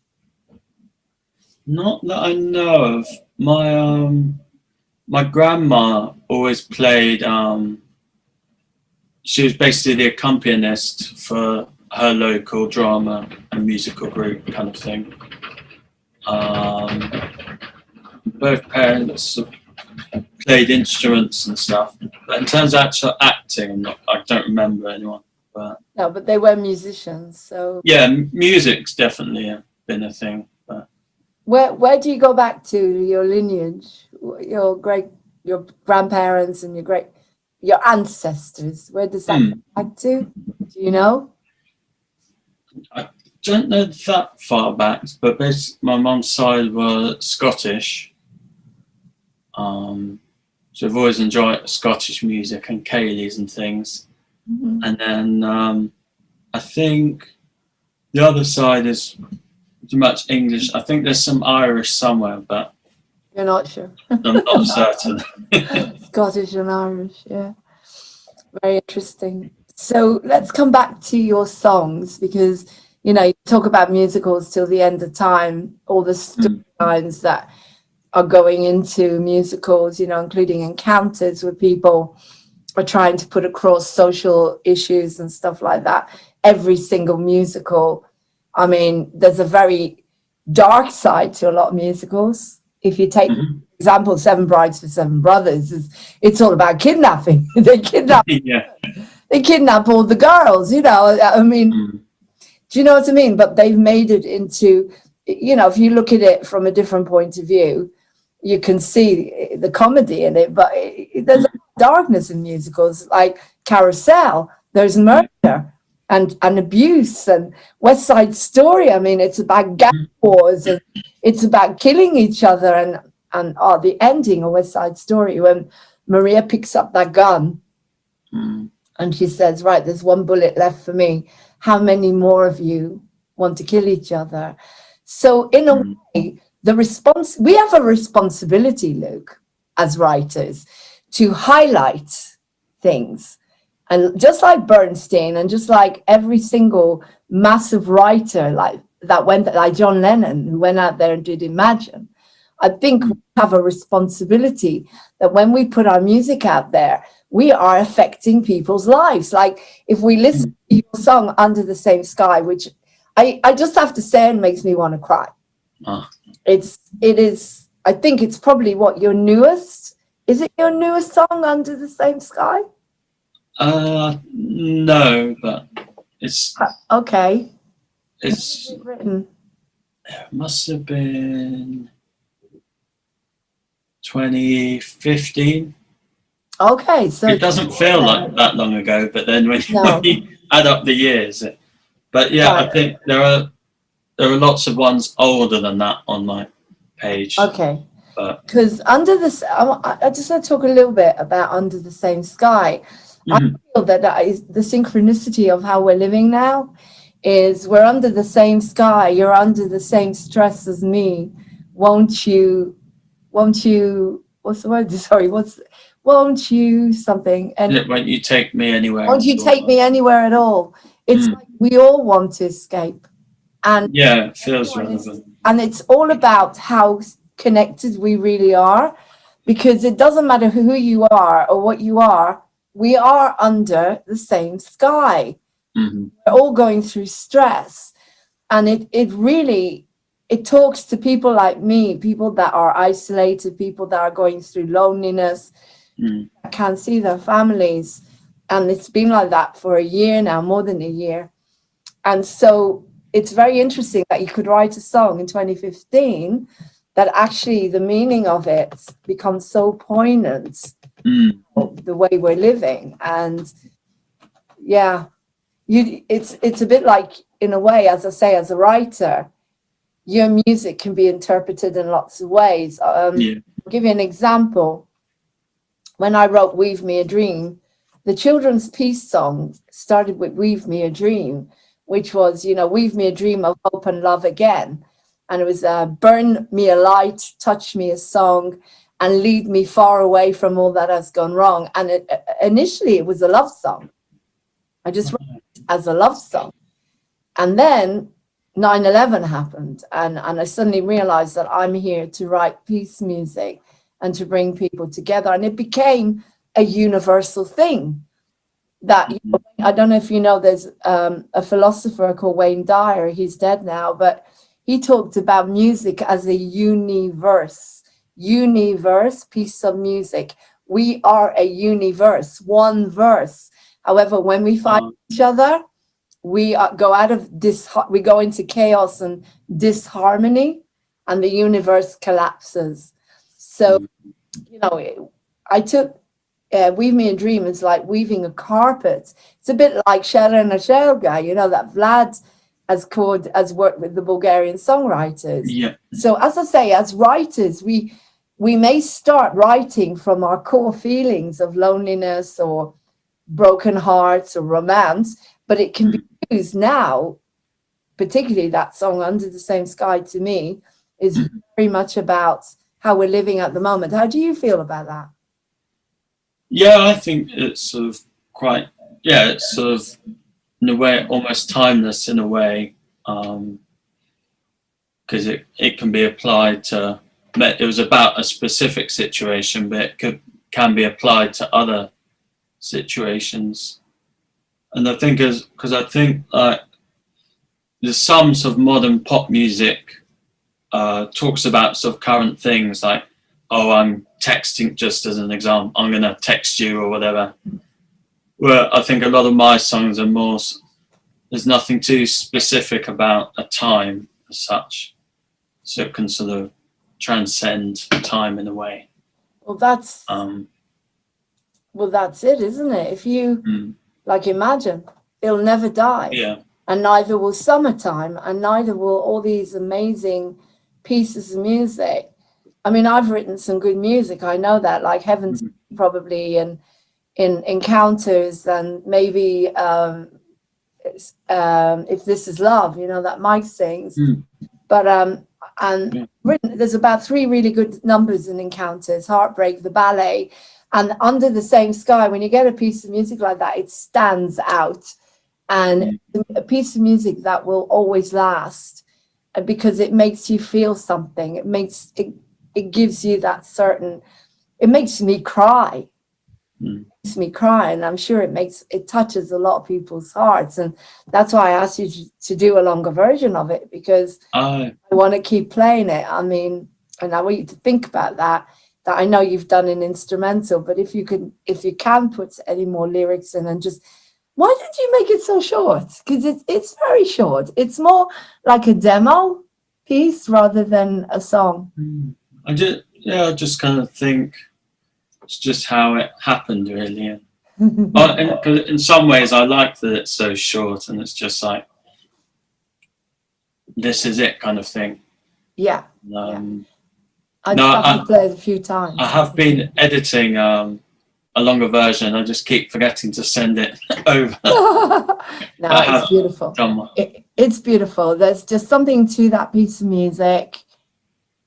Not that I know of. My grandma always played. She was basically the accompanist for her local drama and musical group kind of thing. Both parents played instruments and stuff. But in terms of actual acting, I don't remember anyone. But no, but they were musicians. So yeah, music's definitely been a thing. But where do you go back to your lineage? Your grandparents and your ancestors? Where does that go back to? Do you know? I don't know that far back, but basically my mum's side were Scottish. So I've always enjoyed Scottish music and Cayleys and things. Mhm. And then I think the other side is too much English. I think there's some Irish somewhere, but You're not sure. I'm not certain. Scottish and Irish, yeah. Very interesting. So let's come back to your songs, because you know you talk about musicals till the end of time, all the storylines that are going into musicals, you know, including encounters with people are trying to put across social issues and stuff like that. Every single musical, I mean, there's a very dark side to a lot of musicals. If you take, for example, Seven Brides for Seven Brothers, it's all about kidnapping. They kidnap all the girls, you know. I mean, do you know what I mean? But they've made it into, you know, if you look at it from a different point of view, you can see the comedy in it. But there's darkness in musicals, like Carousel. There's murder and abuse, and West Side Story. I mean, it's about gang wars, and it's about killing each other. And the ending of West Side Story, when Maria picks up that gun and she says, right, there's one bullet left for me. How many more of you want to kill each other? So in a way, we have a responsibility, Luke, as writers, to highlight things. And just like Bernstein, and just like every single massive writer like John Lennon, who went out there and did Imagine, I think we have a responsibility that when we put our music out there, we are affecting people's lives. Like if we listen to your song Under the Same Sky, which I just have to say, it makes me want to cry. It is, I think it's probably your newest, is it your newest song, Under the Same Sky? No, but it's okay. It's written. It must have been 2015. Okay, so it doesn't feel like that long ago, but then when you add up the years, but yeah, right. I think there are lots of ones older than that on my page. Okay, because I just want to talk a little bit about Under the Same Sky. I feel that is the synchronicity of how we're living now. Is we're under the same sky. You're under the same stress as me. Won't you? What's the word? Sorry, won't you something? And won't you take me anywhere? Won't you take me anywhere at all? It's like we all want to escape. And yeah, it feels relevant. And it's all about how connected we really are, because it doesn't matter who you are or what you are, we are under the same sky. We're all going through stress. And it really talks to people like me, people that are isolated, people that are going through loneliness, that can't see their families. And it's been like that for a year now, more than a year. And so it's very interesting that you could write a song in 2015 that actually the meaning of it becomes so poignant, the way we're living. And yeah, it's a bit like, in a way, as I say, as a writer, your music can be interpreted in lots of ways. I'll give you an example. When I wrote Weave Me a Dream, the children's peace song started with Weave Me a Dream, which was, weave me a dream of hope and love again. And it was burn me a light, touch me a song, and lead me far away from all that has gone wrong. And initially it was a love song. I just wrote it as a love song. And then 9/11 happened, and I suddenly realized that I'm here to write peace music and to bring people together. And it became a universal thing that, I don't know if you know, there's a philosopher called Wayne Dyer. He's dead now, but he talked about music as a universe, piece of music. We are a universe, one verse. However, when we find each other, we go into chaos and disharmony, and the universe collapses. So, I took Weave Me a Dream is like weaving a carpet. It's a bit like Shera na Shelga, that Vlad has worked with the Bulgarian songwriters. Yeah. So as I say, as writers, we we may start writing from our core feelings of loneliness or broken hearts or romance, but it can be used now, particularly that song Under the Same Sky, to me is very much about how we're living at the moment. How do you feel about that? Yeah, I think it's sort of quite, yeah, it's sort of in a way almost timeless in a way, because it can be applied to, it was about a specific situation, but it can be applied to other situations. And I think because I think there's some sort of modern pop music talks about sort of current things like, oh, I'm texting, just as an example, I'm going to text you or whatever. Where I think a lot of my songs are more, there's nothing too specific about a time as such. So it can sort of transcend time in a way. Well, that's it, isn't it? If you, like, imagine, it'll never die. Yeah. And neither will Summertime, and neither will all these amazing pieces of music. I mean, I've written some good music, I know that, like Heaven's probably, and in Encounters, and maybe If This Is Love, you know, that Mike sings. But there's about 3 really good numbers in Encounters: Heartbreak, the ballet, and Under the Same Sky. When you get a piece of music like that, it stands out, and a piece of music that will always last, because it makes you feel something. It gives you that certain, it makes me cry. It makes me cry, and I'm sure it touches a lot of people's hearts, and that's why I asked you to do a longer version of it, because I want to keep playing it. I mean, and I want you to think about that I know you've done an instrumental, but if you can put any more lyrics in, and just, why did you make it so short? Because it's very short. It's more like a demo piece rather than a song. I just kind of think it's just how it happened, really. In some ways, I like that it's so short, and it's just like, this is it kind of thing. Yeah. I've to play it a few times. I have been editing a longer version. I just keep forgetting to send it over. No, it's beautiful. It's beautiful. There's just something to that piece of music.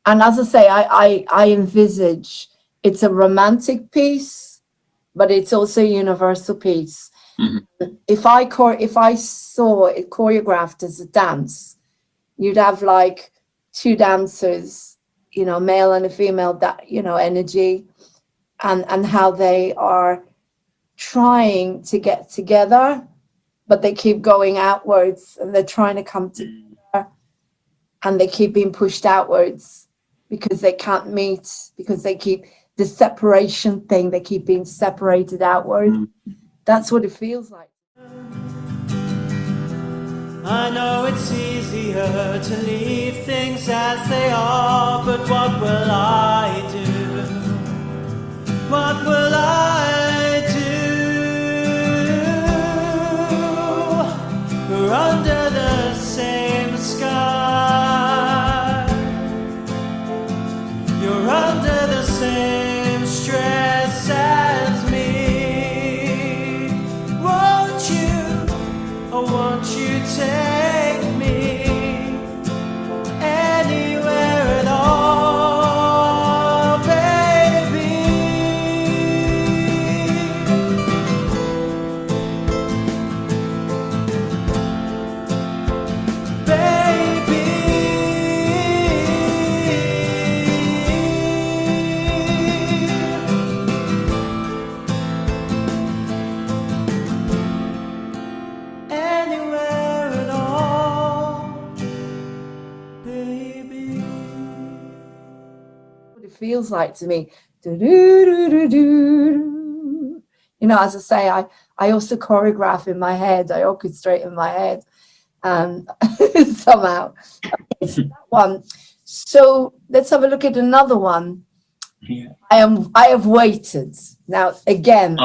And as I say, I envisage it's a romantic piece, but it's also a universal piece. If I saw it choreographed as a dance, you'd have like 2 dancers, you know, male and a female, that, you know, energy, and how they are trying to get together, but they keep going outwards, and they're trying to come together, and they keep being pushed outwards because they can't meet, because they keep the separation thing, they keep being separated outward. That's what it feels like. I know it's easier to leave things as they are, but what will I do? What will I do? We're under the same sky. You're under the same stress as me. Won't you, oh won't you take me anywhere at all, baby? Anywhere at all, baby. What it feels like to me. Do-do-do-do-do. You know, as I say, I also choreograph in my head. I orchestrate in my head, somehow. Okay, so that one. So let's have a look at another one. Yeah. I have waited. Now again,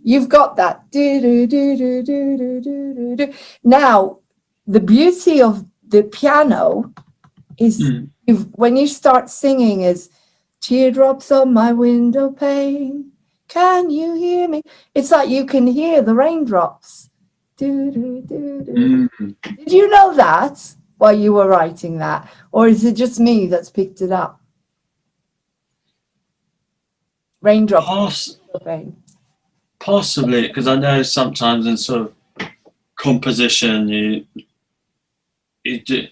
you've got that. Do-do-do-do-do-do-do-do. Now, the beauty of the piano is when you start singing is Teardrops on my window pane. Can you hear me? It's like you can hear the raindrops. Do, do, do, do. Did you know that while you were writing that? Or is it just me that's picked it up? Raindrops on Poss- the pane. Possibly, because I know sometimes in sort of composition you do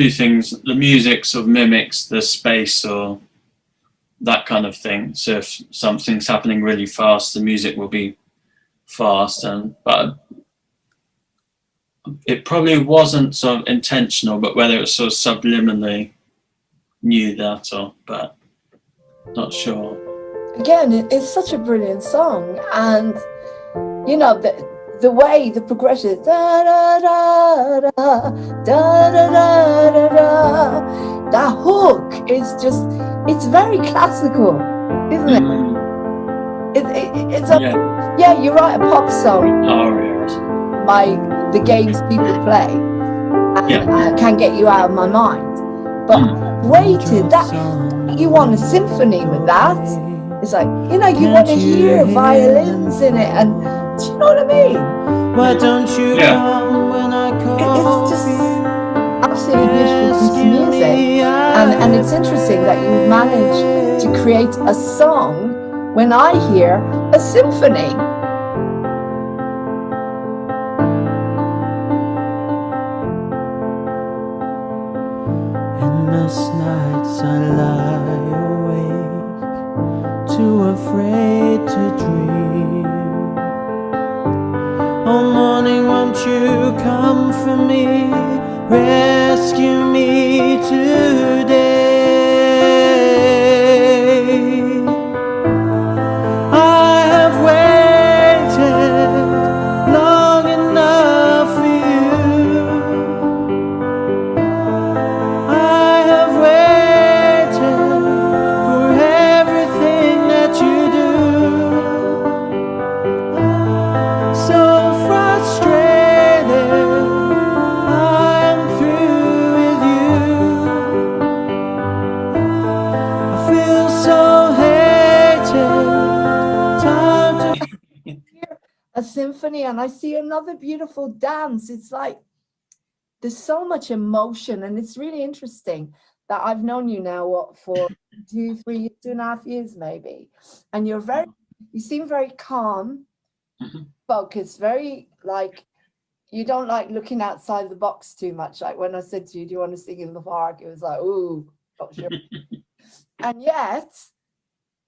things. The music sort of mimics the space or that kind of thing. So if something's happening really fast, the music will be fast. But it probably wasn't sort of intentional, but whether it was sort of subliminally knew that or, but not sure. Again, it's such a brilliant song, and you know the way the progression da da da da da da da da da, that hook is just, it's very classical, isn't it? It's a, yeah, you write a pop song by the games people play and can get you out of my mind, but waited, that you want a symphony with that. It's like, you know, you want to hear violins in it, and do you know what I mean? Why don't you come when I call? It's just absolutely beautiful piece of music, and it's interesting that you managed to create a song when I hear a symphony. And most nights I lie awake, too afraid to dream. Oh morning, won't you come for me, rescue me today? I have waited long enough for you. I have waited for everything that you do. So frustrated, I'm through with you. I feel so hated. Time to A symphony, and I see another beautiful dance. It's like there's so much emotion, and it's really interesting that I've known you now, what, for 2.5 years maybe, and you seem very calm, focused, very like, you don't like looking outside the box too much. Like when I said to you, do you want to sing in the park? It was like, ooh, not sure. And yet,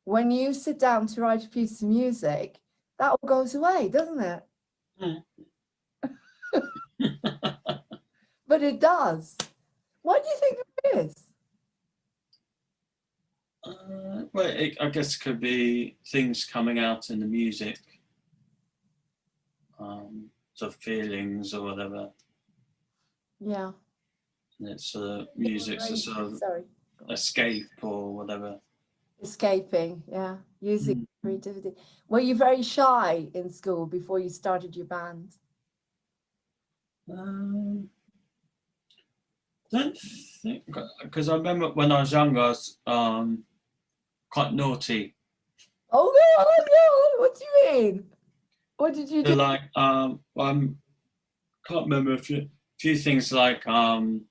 when you sit down to write a piece of music, that all goes away, doesn't it? But it does. Why do you think it is? Well, I guess it could be things coming out in the music, sort of feelings or whatever. Yeah. And it's music's a sort of escape or whatever. Escaping, yeah. Using creativity. Were you very shy in school before you started your band? Don't think, because I remember when I was younger, I was quite naughty. Oh, what do you mean? What did you do? So like, I can't remember a few things like I'd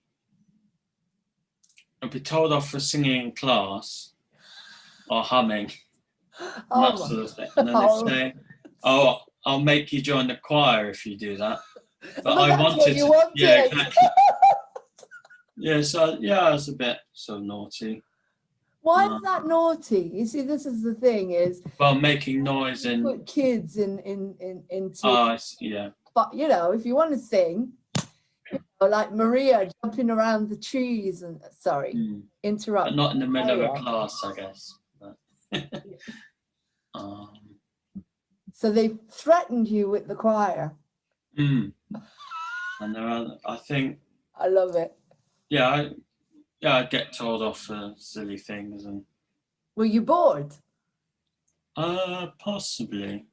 be told off for singing in class or humming, and that sort of thing. And then they'd say, "Oh, I'll make you join the choir if you do that." But I wanted to. Yeah, exactly. Yeah, so yeah, I was a bit so naughty. Why is that naughty? You see, this is the thing is, well, making noise and put kids into yeah. But you know, if you want to sing, you know, like Maria jumping around the trees and interrupt. But not in the middle of a class, I guess. So they threatened you with the choir. And I think. I love it. Yeah, I get told off for silly things and. Were you bored? Possibly.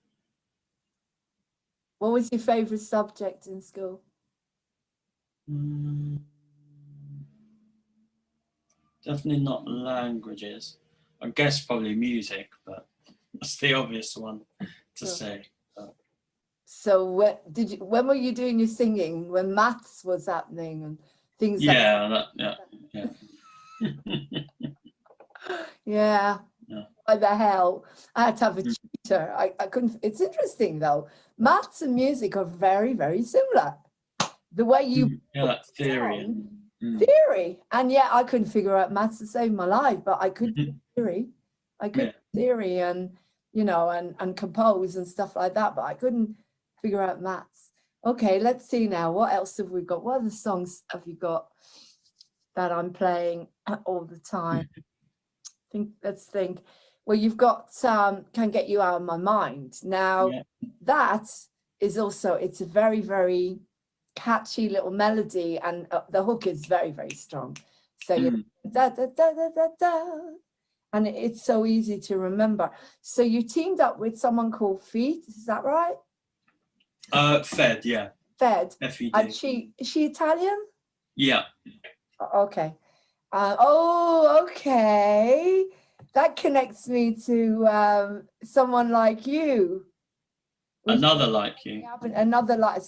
What was your favorite subject in school? definitely not languages. I guess probably music, but that's the obvious one to Sure. say. So when were you doing your singing? When maths was happening and things like Yeah, yeah. yeah. Yeah. Why the hell? I had to have a Mm. tutor. I couldn't. It's interesting though. Maths and music are very, very similar. The way you Yeah, that theory. song, And, theory, and yet I couldn't figure out maths to save my life, but I could do theory. I could do theory and and compose and stuff like that, but I couldn't figure out maths. Okay, let's see now. What else have we got? What other songs have you got that I'm playing all the time? Let's think. Well, you've got Can't Get You Out of My Mind. Now, yeah. that is also, it's a very, very catchy little melody, and the hook is very, very strong. So you da da da da da da, and it's so easy to remember. So you teamed up with someone called Feet, is that right? Fed, yeah. Fed. F-E-D. And is she Italian? Yeah. Okay. Okay. That connects me to someone like you. Another Like You. Another like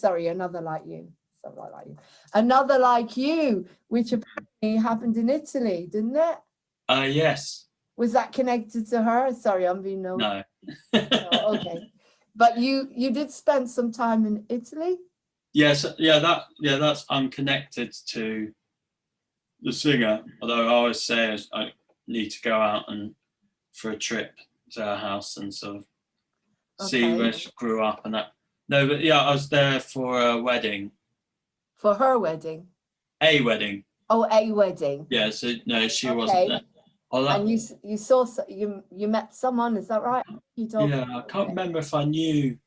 you. Someone like you. Another Like You, which apparently happened in Italy, didn't it? Yes. Was that connected to her? Sorry, I'm being no. No. Oh, okay. But you did spend some time in Italy? Yes, that's unconnected to the singer. Although I always say I need to go out and for a trip to her house and sort of see where she grew up and that. No, but yeah, I was there for a wedding. For her wedding? A wedding. Oh, a wedding. Yeah, so no, she wasn't there. And you saw you met someone, is that right? You told yeah, I can't remember if I knew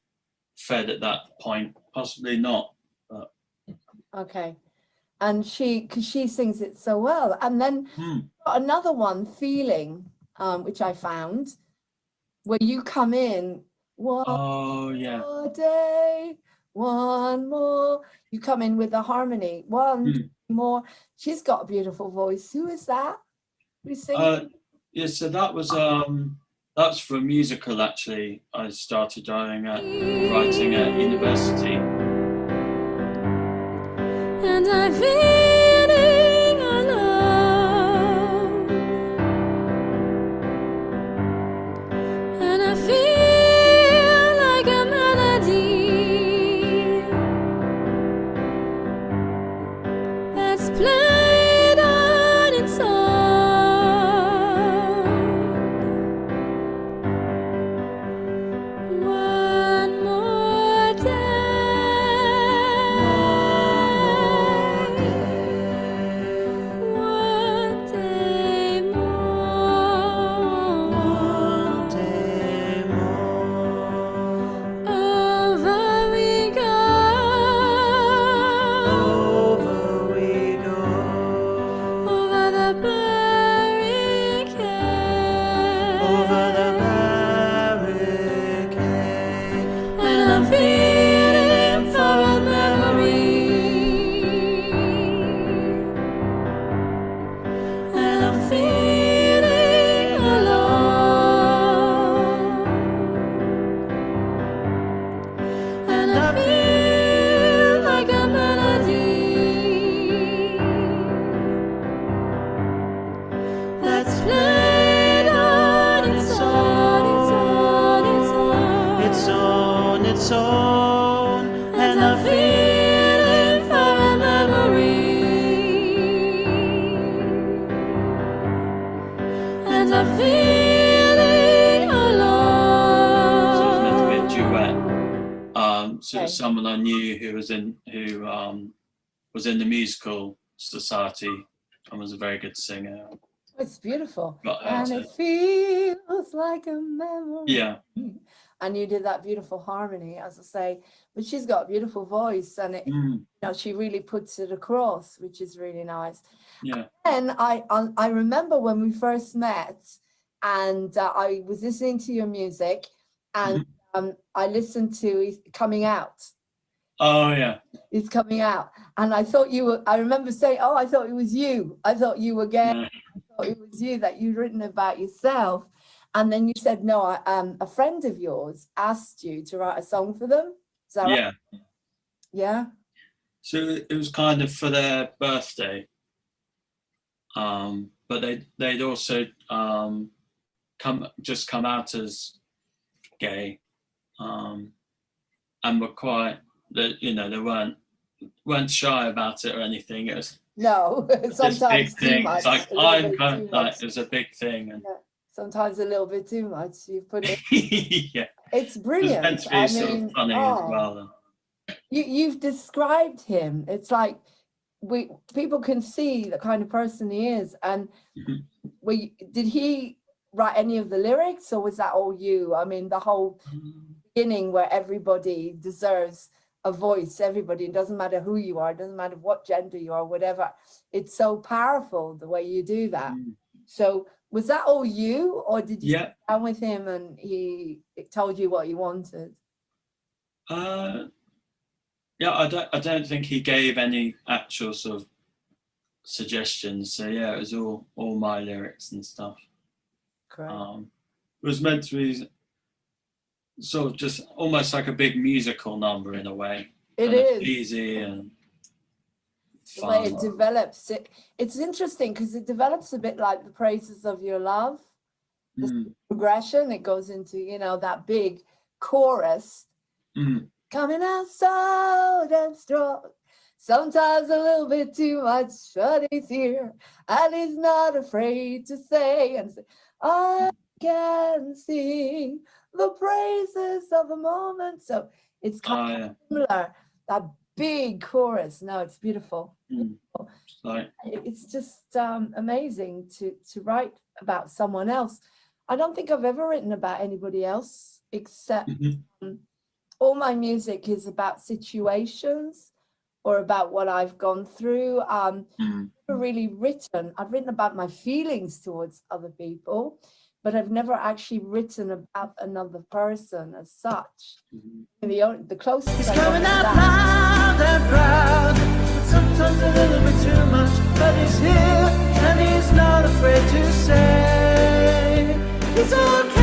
Fed at that point. Possibly not. But. Okay. And because she sings it so well. And then another one, Feeling, which I found, where you come in, one more day, one more. You come in with the harmony, one more. She's got a beautiful voice. Who is that? Who's singing? Yeah, so that's for a musical actually. I started writing at university. And I'm feeling alone, and I feel like a melody that's played on its own. One more day more. Over we go. Over the barricade. And I'm feeling for a memory. And I'm feeling alone. And I feel like a melody that's played on its own, Its own, and I'm feeling for a memory. And I'm feeling alone. So it was meant to be a duet. So it was someone I knew who was in the musical society and was a very good singer. It's beautiful. Got her And to- it feels like a memory. Yeah. And you did that beautiful harmony, as I say. But she's got a beautiful voice, and it, she really puts it across, which is really nice. Yeah. And I remember when we first met, and I was listening to your music, and I listened to Coming Out. Oh yeah. It's coming out. And I thought you were, I remember saying, oh, I thought it was you. I thought you were gay. No. I thought it was you, that you'd written about yourself. And then you said, no, a friend of yours asked you to write a song for them. Is that right? Yeah. Yeah. So it was kind of for their birthday. But they'd also come out as gay, and were quite, you know, they weren't shy about it or anything. It was No, sometimes this big too thing. much. It's like a little I'm bit kind too of like, much. it was a big thing. And Yeah, sometimes a little bit too much. You put it. yeah, It's it was brilliant. meant to be I sort mean, of funny as well. you've described him. It's like people can see the kind of person he is. And Mhm. did he write any of the lyrics, or was that all you? I mean, the whole beginning where everybody deserves a voice, everybody, it doesn't matter who you are, it doesn't matter what gender you are, whatever. It's so powerful the way you do that. So was that all you, or did you sit down with him and he told you what he wanted? Yeah, I don't think he gave any actual sort of suggestions. So yeah, it was all my lyrics and stuff. Correct. It was meant to be sort of just almost like a big musical number in a way. It Kind of is. easy and The way fun. it develops, it's interesting because it develops a bit like the praises of your love. The progression, it goes into, you know, that big chorus. Coming out so damn strong. Sometimes a little bit too much, but he's here and he's not afraid to say, and say, I can sing the praises of a moment. So it's kind of similar, that big chorus. No, it's beautiful. It's just amazing to write about someone else. I don't think I've ever written about anybody else, except all my music is about situations or about what I've gone through. I've written about my feelings towards other people, but I've never actually written about another person as such. The closest He's I got coming to out that, loud and proud, sometimes a little bit too much, but he's here and he's not afraid to say it's okay.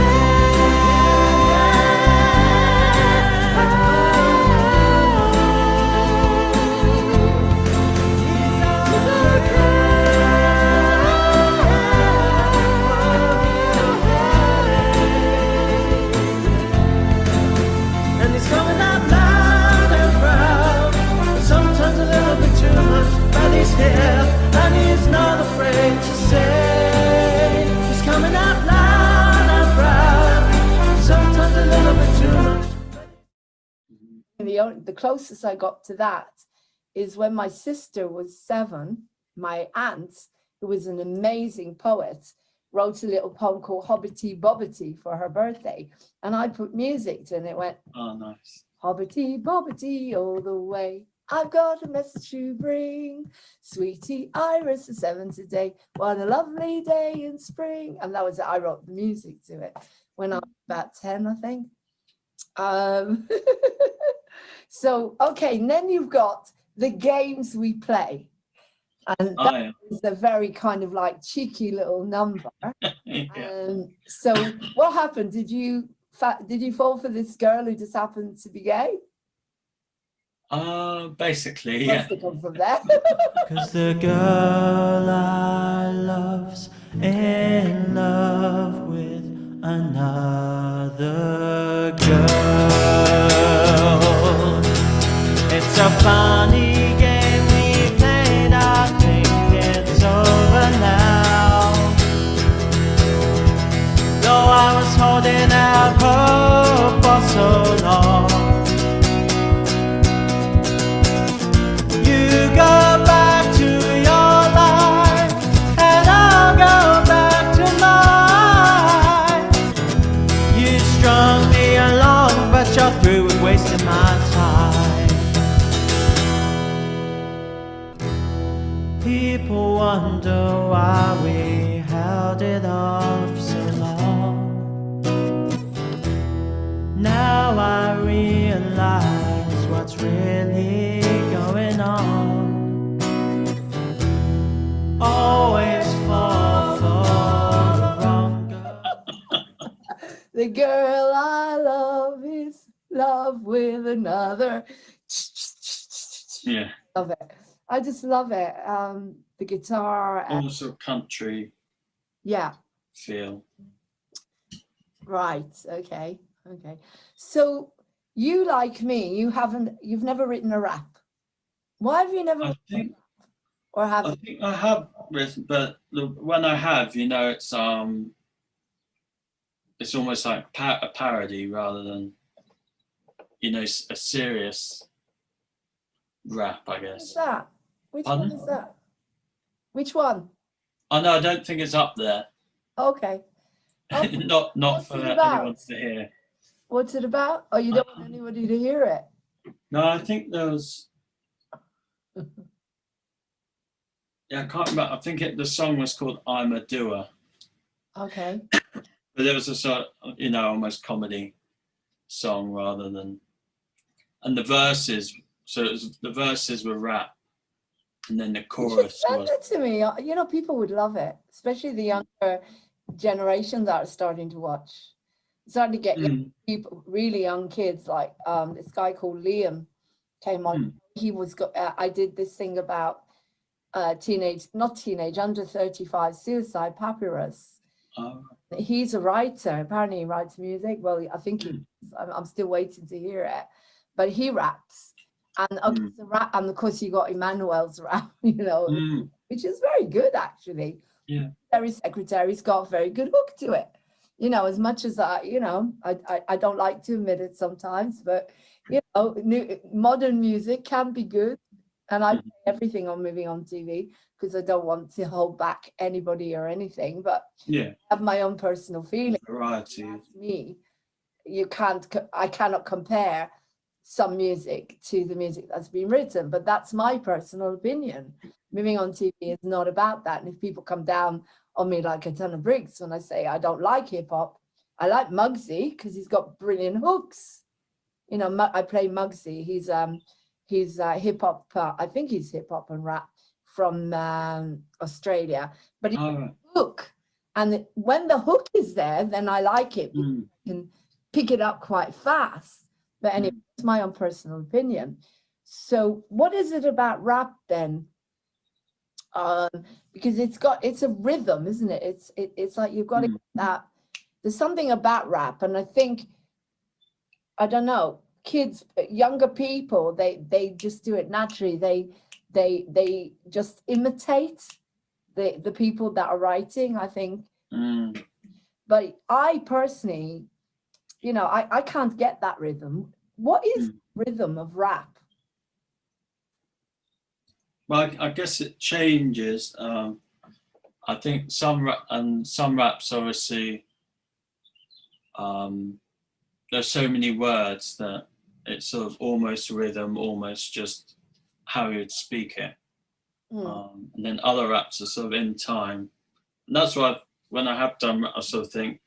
And he's coming out loud and proud, sometimes a little bit too much, but he's here and he's not afraid to say he's coming out loud and proud, sometimes a little bit too much. the closest I got to that is when my sister was 7, my aunt, who was an amazing poet, wrote a little poem called Hobbity Bobbity for her birthday. And I put music to it and it went, Oh, nice. Hobbity Bobbity all the way. I've got a message to bring. Sweetie Iris is 7 today. What a lovely day in spring. And that was it. I wrote the music to it when I was about 10, I think. So, okay, and then you've got the games we play. And that is a very kind of like cheeky little number. So what happened? Did you fall for this girl who just happened to be gay? Basically, Must have come from there. Cause the girl I love's in love with another girl. It's a funny game we played, I think it's over now. Though I was holding out hope for so long. You go back to your life, and I'll go back to mine. You strung me along, but you're through with wasting my time. People wonder why we held it off so long. Now I realize what's really The girl I love is love with another. Yeah. Love it. I just love it. The guitar. Also country Yeah. feel. Right. Okay. Okay. So you, like me, you've never written a rap. Why have you never I written a think rap? Or have I you? think I have written, but when I have, it's almost like a parody rather than a serious rap, I What's guess. that? Which one Pardon? is that? Which one? Oh no, I don't think it's up there. Okay. Oh, not what's for it anyone about? to hear. What's it about? Oh, you don't want anybody to hear it. No, I think there was. Yeah, I can't remember. I think the song was called "I'm a Doer," Okay. but there was a sort of, almost comedy song rather than, and the verses. So the verses were rap, and then the You should chorus send was. it to me. People would love it, especially the younger generation that are starting to watch. Starting to get young people, really young kids, like this guy called Liam came on. He was I did this thing about under 35 suicide papyrus. He's a writer. Apparently he writes music. Well, I think I'm still waiting to hear it, but he raps. And and of course you got Emmanuel's rap, which is very good actually. Yeah. Secretary's got a very good hook to it. As much as I don't like to admit it sometimes, but modern music can be good. And I play everything on Moving On TV because I don't want to hold back anybody or anything, but Yeah. I have my own personal feeling. Variety. That's me. I cannot compare some music to the music that's been written, but that's my personal opinion. Moving On TV is not about that. And if people come down on me like a ton of bricks when I say I don't like hip hop, I like Muggsy because he's got brilliant hooks. I play Muggsy. He's hip hop. I think he's hip hop and rap from Australia, but he's got a hook. And when the hook is there, then I like it because I can pick it up quite fast. But anyway, it's my own personal opinion. So what is it about rap then? Because it's a rhythm, isn't it? It's like you've got to get that. There's something about rap, and I think, I don't know, kids, younger people, they just do it naturally. They just imitate the people that are writing, I think. But I personally, I can't get that rhythm. What is the rhythm of rap? Well, I guess it changes. I think some raps obviously, there's so many words that it's sort of almost rhythm, almost just how you'd speak it. And then other raps are sort of in time. And that's why when I have done, I sort of think,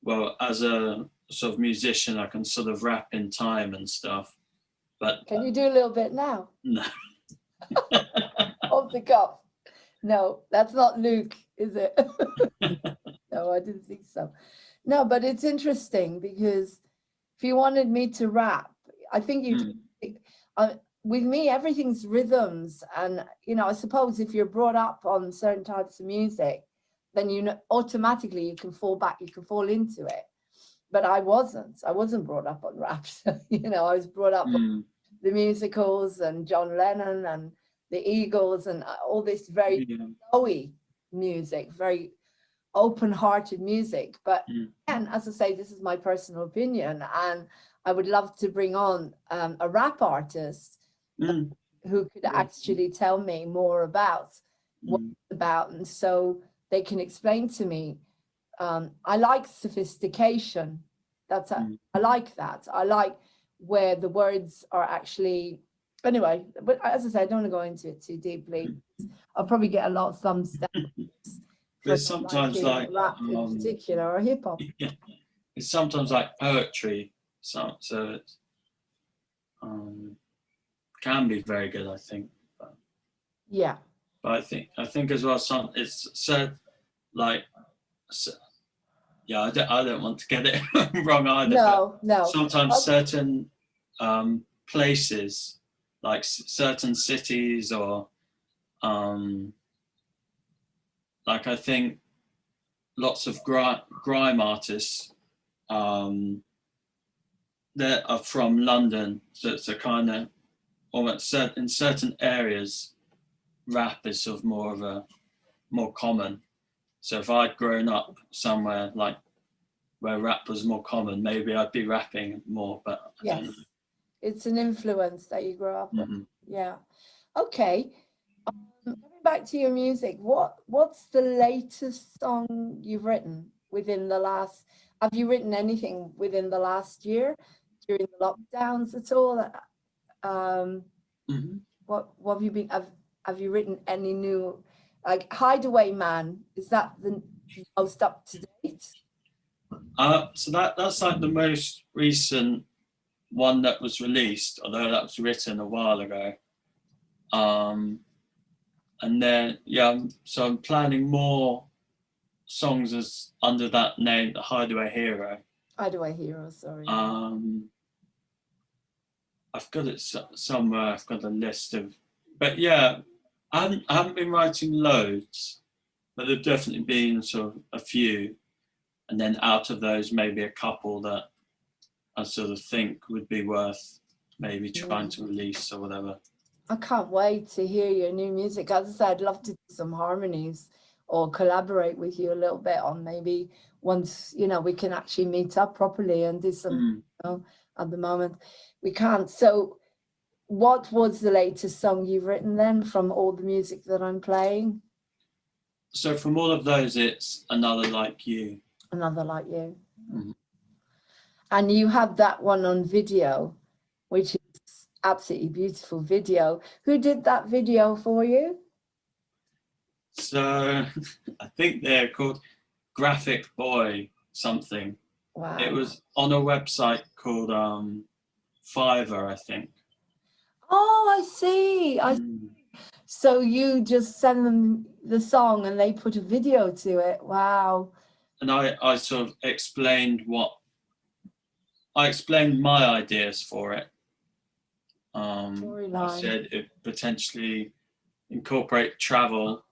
well, as a sort of musician, I can sort of rap in time and stuff. But can you do a little bit now? No. Off the cuff. No, that's not Luke, is it? No, I didn't think so. No, but it's interesting because if you wanted me to rap, I think with me, everything's rhythms. And, I suppose if you're brought up on certain types of music, then, automatically you can fall into it. But I wasn't brought up on rap. I was brought up on the musicals and John Lennon and the Eagles and all this very flowy music, very open-hearted music. But and as I say, this is my personal opinion, and I would love to bring on a rap artist who could actually tell me more about what it's about, and so they can explain to me. I like sophistication. I like that. I like where the words are actually. Anyway, but as I said, I don't want to go into it too deeply. I'll probably get a lot of thumbs down. It's sometimes like rap in particular or hip hop. Yeah, it's sometimes like poetry. So it can be very good, I think. Yeah. But I think as well, it's said like yeah, I don't want to get it wrong either. No, but no. sometimes Okay. certain places, like certain cities, or like I think lots of grime artists that are from London, so it's a kind of almost in certain areas, rap is sort of more common. So if I'd grown up somewhere like where rap was more common, maybe I'd be rapping more. But I don't Yes, it's an influence that you grew up know. with. Yeah. Okay. Coming back to your music, what's the latest song you've written within the last? Have you written anything within the last year during the lockdowns at all? What have you been? Have you written any new, like Hideaway Man? Is that the most up to date? So that's like the most recent one that was released, although that was written a while ago. And then so I'm planning more songs as under that name, the Hideaway Hero. Hideaway Hero, sorry. I've got it somewhere. I've got a list of, but yeah, I haven't been writing loads, but there've definitely been sort of a few, and then out of those, maybe a couple that I sort of think would be worth maybe trying to release or whatever. I can't wait to hear your new music. As I said, I'd love to do some harmonies or collaborate with you a little bit on maybe once, we can actually meet up properly and do some, at the moment we can't. So what was the latest song you've written then from all the music that I'm playing? So from all of those, it's Another Like You. Another Like You. And you have that one on video, which is absolutely beautiful video. Who did that video for you? So I think they're called Graphic Boy something. Wow. It was on a website called Fiverr, I think. Oh, I see. So you just send them the song and they put a video to it. Wow. And I sort of explained my ideas for it. I said it potentially incorporate travel,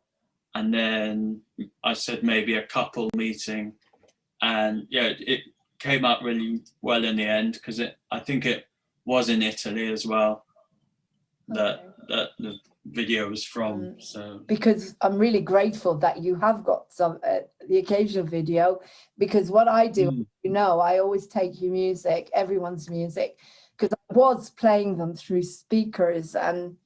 and then I said maybe a couple meeting, and it came out really well in the end because I think it was in Italy as well that the video was from. So because I'm really grateful that you have got some the occasional video, because what I do, I always take your music, everyone's music, because I was playing them through speakers and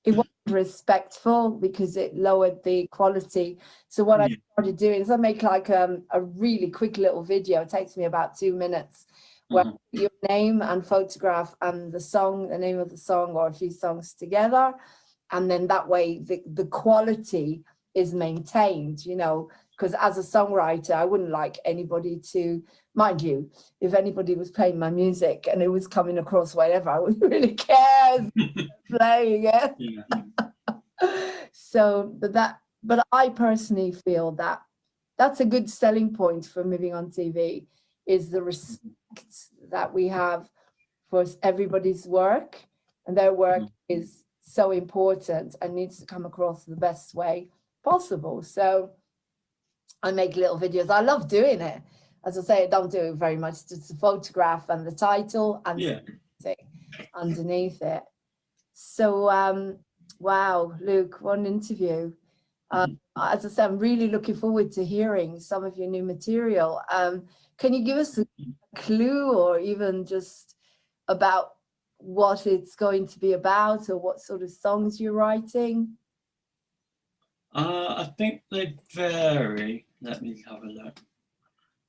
it wasn't respectful because it lowered the quality. So what I started doing is I make like a really quick little video. It takes me about 2 minutes, where your name and photograph and the name of the song or a few songs together. And then that way the quality is maintained, because as a songwriter, I wouldn't like anybody to, mind you, if anybody was playing my music and it was coming across whatever, I wouldn't really care playing it. So, but I personally feel that that's a good selling point for Moving on TV, is the respect that we have for everybody's work, and their work is so important and needs to come across the best way possible. So I make little videos. I love doing it. As I say, I don't do it very much, just the photograph and the title and the music underneath it. So wow, Luke, what an interview. As I said, I'm really looking forward to hearing some of your new material. Can you give us a clue, or even just about what it's going to be about, or what sort of songs you're writing? I think they vary. Let me have a look.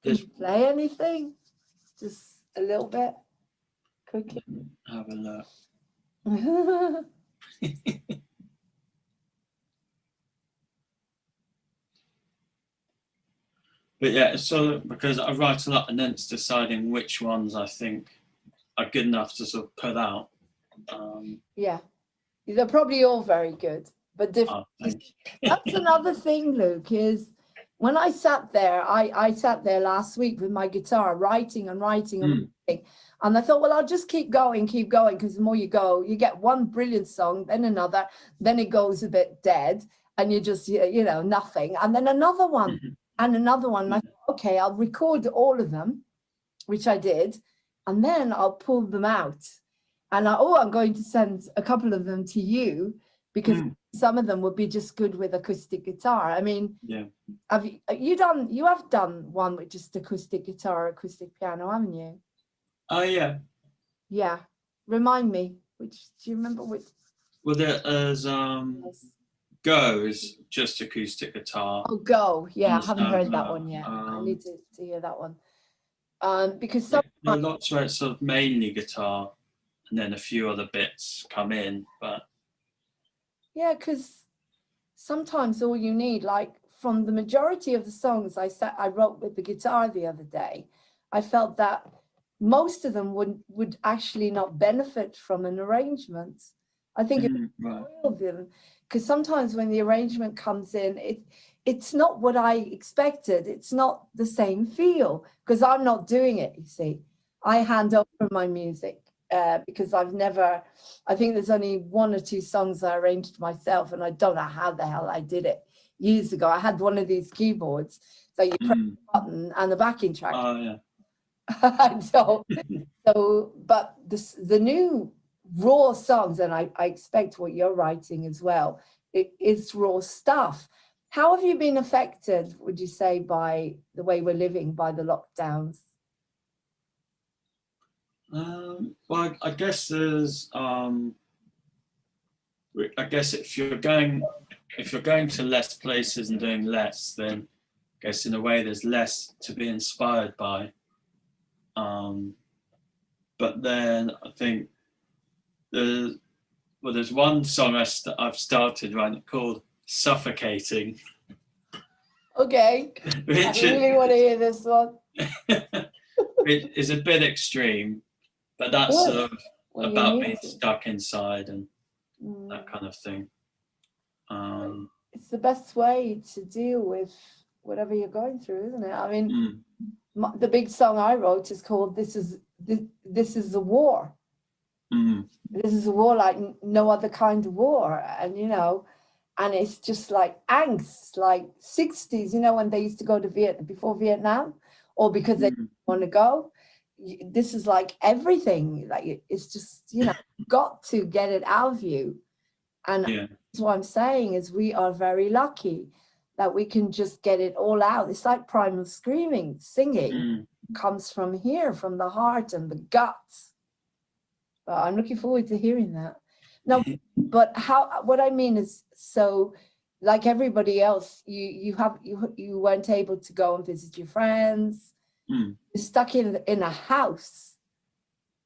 Can you play anything? Just a little bit? Quickly. Have a look. But yeah, so because I write a lot and then it's deciding which ones I think are good enough to sort of put out. Yeah, they're probably all very good, but different. That's another thing, Luke, is when I sat there, I sat there last week with my guitar, writing and writing and writing. And I thought, well, I'll just keep going, because the more you go, you get one brilliant song, then another, then it goes a bit dead, and you just, you know, nothing. And then another one, and another one. And I thought, okay, I'll record all of them, which I did, and then I'll pull them out. And I'm going to send a couple of them to you, because some of them would be just good with acoustic guitar. I mean, you have done one with just acoustic guitar, acoustic piano, haven't you? Oh, yeah. Yeah. Remind me, do you remember which? Well, there's Go is just acoustic guitar. Oh, Go. Yeah, I haven't heard that SoundCloud. one yet. I need to hear that one. Because there are lots where it's sort of mainly guitar, and then a few other bits come in, but yeah, because sometimes all you need, like from the majority of the songs I wrote with the guitar the other day, I felt that most of them would actually not benefit from an arrangement. I think it would them, because sometimes when the arrangement comes in, it's not what I expected. It's not the same feel, because I'm not doing it, you see. I hand over my music because I think there's only one or two songs I arranged myself, and I don't know how the hell I did it years ago. I had one of these keyboards, so you press the button and the backing track. Oh, yeah. But the new raw songs, and I expect what you're writing as well, it's raw stuff. How have you been affected, would you say, by the way we're living, by the lockdowns? Well, I guess there's I guess if you're going to less places and doing less, then I guess in a way there's less to be inspired by. But then I think there's one song I've started writing called "Suffocating." Okay, I really want to hear this one. It is a bit extreme, but that's sort of about being stuck inside and that kind of thing. It's the best way to deal with whatever you're going through, isn't it? I mean, the big song I wrote is called "This is the War." This is a war like no other kind of war, and you know, and it's just like angst, like 60s, you know, when they used to go to before Vietnam, or because they didn't want to go. This is like everything, like it's just, you know, got to get it out of you. And that's what I'm saying is we are very lucky that we can just get it all out. It's like primal screaming, singing comes from here, from the heart and the guts. But I'm looking forward to hearing that. No, but what I mean is, so like everybody else, you weren't able to go and visit your friends. You're stuck in a house,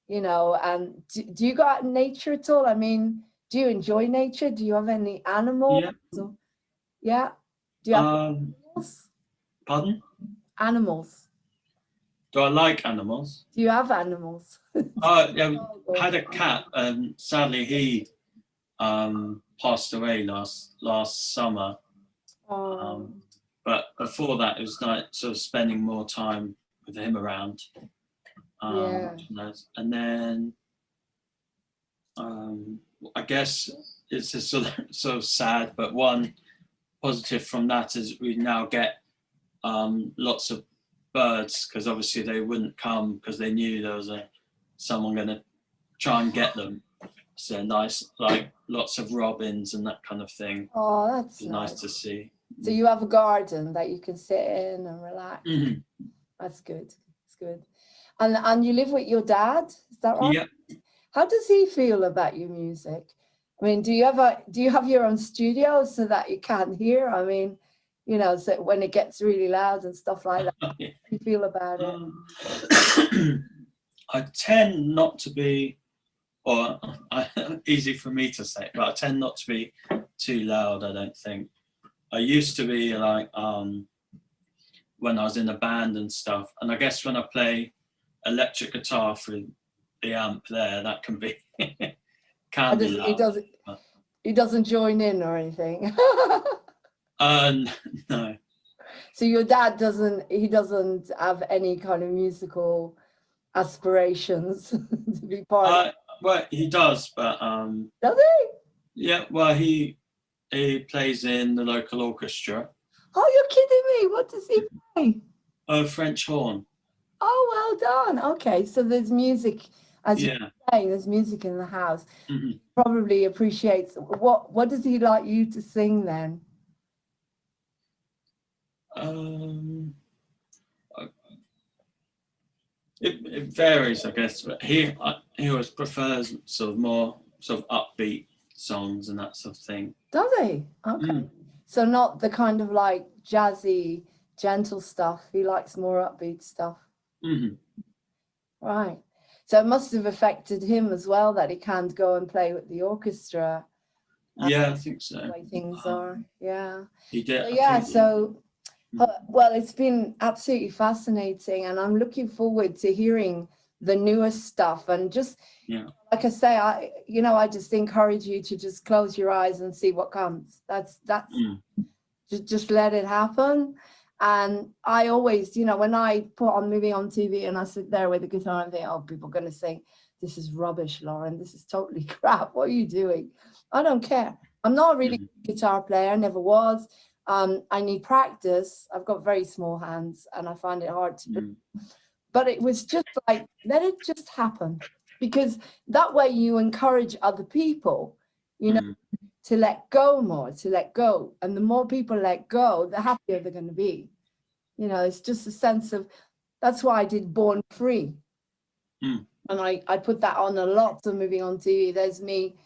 you know. And do you go out in nature at all? I mean, do you enjoy nature? Do you have any animals? Yeah. Do you have animals? Pardon? Animals. Do I like animals? Do you have animals? Yeah, I had a cat, and sadly he passed away last summer. But before that, it was like sort of spending more time with him around. And then I guess it's a sort of sad, but one positive from that is we now get lots of birds, because obviously they wouldn't come because they knew there was someone going to try and get them. So nice, like lots of robins and that kind of thing. Oh, that's nice to see. So you have a garden that you can sit in and relax. That's good. It's good. And you live with your dad, is that right? Yeah. How does he feel about your music? I mean, do you have your own studio so that you can't hear? I mean, you know, so when it gets really loud and stuff like that, how do you feel about it? I tend not to be, or easy for me to say, but I tend not to be too loud, I don't think. I used to be like, when I was in a band and stuff, and I guess when I play electric guitar through the amp there, that can be, be loud. He doesn't join in or anything. No. So your dad doesn't have any kind of musical aspirations to be part of. Well, he does, but Does he? yeah. Well, he plays in the local orchestra. Oh, you're kidding me. What does he play? French horn. Oh, well done. Okay, so there's music, as you're Yeah. saying, there's music in the house. Mhm. Probably appreciates, what does he like you to sing then? It varies, I guess, but he always prefers sort of more sort of upbeat songs and that sort of thing. Does he? Okay. Mm. So not the kind of like jazzy, gentle stuff. He likes more upbeat stuff. Mhm. Right. So it must have affected him as well that he can't go and play with the orchestra. Yeah, I think so. The way things are. Yeah. He did. So, I yeah. think- So, well, it's been absolutely fascinating, and I'm looking forward to hearing the newest stuff. And just Yeah. like I say, I just encourage you to just close your eyes and see what comes. That's Mm. just let it happen. And I always, when I put on movie on TV and I sit there with the guitar and think, oh, people are going to say, this is rubbish, Lauren. This is totally crap. What are you doing? I don't care. I'm not a really good guitar player. I never was. I need practice. I've got very small hands and I find it hard to do. But it was just like, let it just happen. Because that way you encourage other people, to let go more, to let go. And the more people let go, the happier they're going to be. It's just a sense of, that's why I did Born Free. Mm. And I put that on a lot of moving on TV. There's me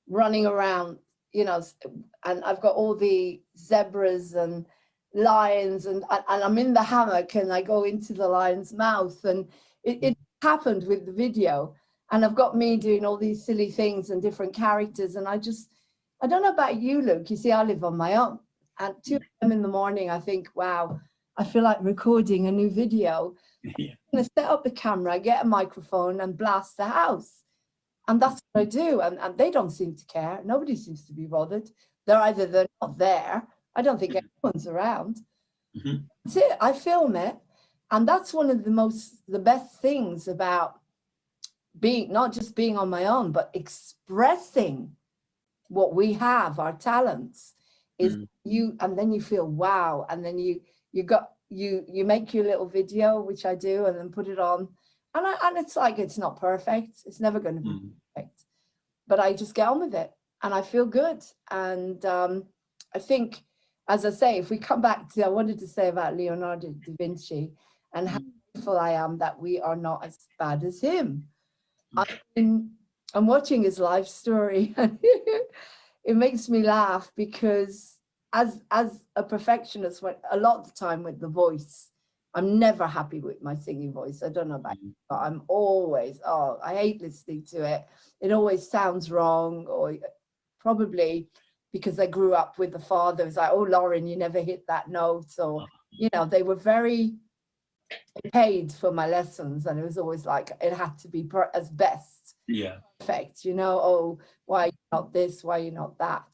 running around, and I've got all the zebras and lions and I'm in the hammock and I go into the lion's mouth. And it happened with the video. And I've got me doing all these silly things and different characters. And I don't know about you, Luke. You see, I live on my own. At 2 a.m. in the morning, I think, wow, I feel like recording a new video. Yeah. I'm going to set up the camera, get a microphone and blast the house. And that's what I do. And they don't seem to care. Nobody seems to be bothered. They're not there. I don't think anyone's around. Mhm. That's it. I film it. And that's one of the best things about not just being on my own, but expressing what we have, our talents, is and then you feel wow, and then you make your little video, which I do, and then put it on, and it's like, it's not perfect, it's never going to be perfect, but I just get on with it and I feel good. And I think, as I say, if we come back to, I wanted to say about Leonardo da Vinci and how grateful I am that we are not as bad as him. I'm watching his life story and it makes me laugh because as a perfectionist, a lot of the time with the voice, I'm never happy with my singing voice. I don't know about you, but I'm always, I hate listening to it. It always sounds wrong, or probably because I grew up with the father. It's like, oh, Lauren, you never hit that note. Or, they were very paid for my lessons. And it was always like, it had to be as best. Yeah. Perfect, oh, why are you not this, why are you not that?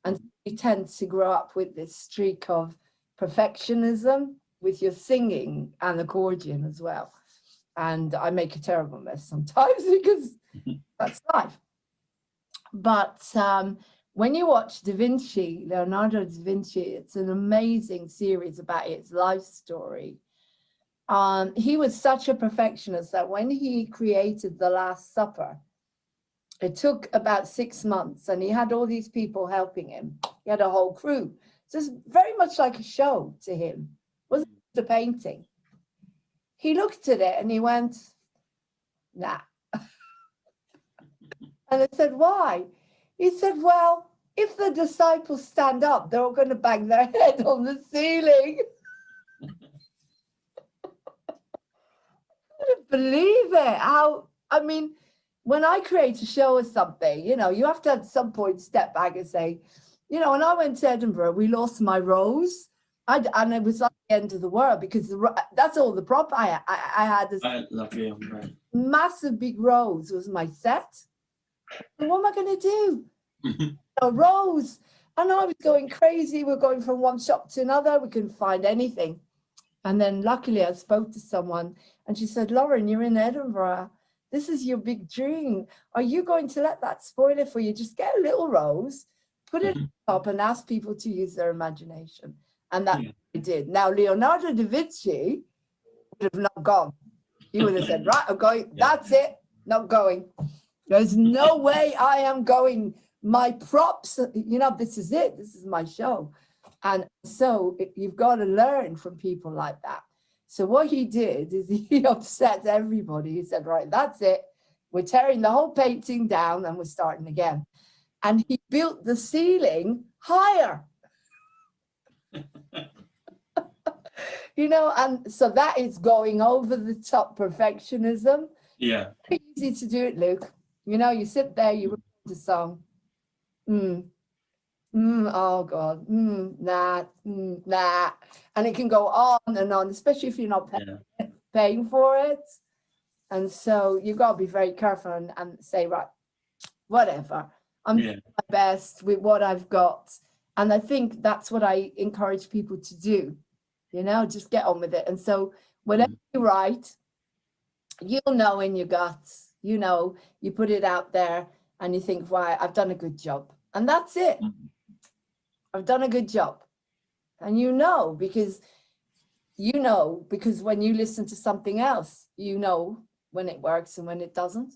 And you tend to grow up with this streak of perfectionism with your singing and accordion as well. And I make a terrible mess sometimes because that's life. But when you watch Leonardo da Vinci, it's an amazing series about his life story. He was such a perfectionist that when he created The Last Supper, it took about 6 months and he had all these people helping him. He had a whole crew. So it's very much like a show to him. It wasn't a painting. He looked at it and he went, nah. And I said, why? He said, well, if the disciples stand up, they're all going to bang their head on the ceiling. Believe it. When I create a show or something, you have to at some point step back and say, when I went to Edinburgh, we lost my rose. And it was like the end of the world because that's all the prop I had. This I love you. Right. massive big rose was my set. And what am I going to do? A rose. And I was going crazy. We're going from one shop to another. We couldn't find anything. And then luckily I spoke to someone and she said, Lauren, you're in Edinburgh. This is your big dream. Are you going to let that spoil it for you? Just get a little rose, put it up and ask people to use their imagination. And that's what I did. Now, Leonardo da Vinci would have not gone. He would have said, right, I'm going. That's it. Not going. There's no way I am going. My props, you know, this is it. This is my show. And so you've got to learn from people like that. So what he did is he upset everybody. He said, right, that's it. We're tearing the whole painting down and we're starting again. And he built the ceiling higher. You know, and so that is going over the top perfectionism. Yeah. Very easy to do it, Luke. You know, you sit there, you record the song. Oh God, nah. And it can go on and on, especially if you're not paying for it. And so you've got to be very careful and say, right, whatever. I'm doing my best with what I've got. And I think that's what I encourage people to do. You know, just get on with it. And so whenever you write, you'll know in your guts, you know, you put it out there and you think, right, I've done a good job. And that's it. I've done a good job. And you know, because when you listen to something else, you know when it works and when it doesn't.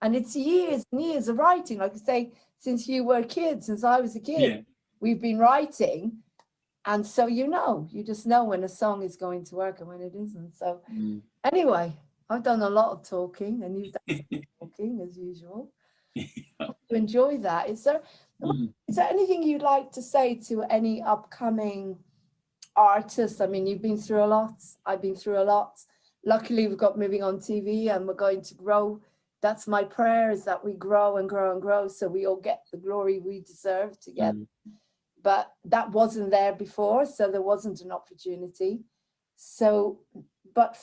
And it's years and years of writing. Like I say, since you were a kid, since I was a kid, we've been writing. And so, you just know when a song is going to work and when it isn't. So anyway, I've done a lot of talking and you've done some talking as usual. To enjoy that. Is there anything you'd like to say to any upcoming artists? I mean, you've been through a lot. I've been through a lot. Luckily, we've got Moving On TV and we're going to grow. That's my prayer, is that we grow and grow and grow so we all get the glory we deserve together. But that wasn't there before, so there wasn't an opportunity. So, but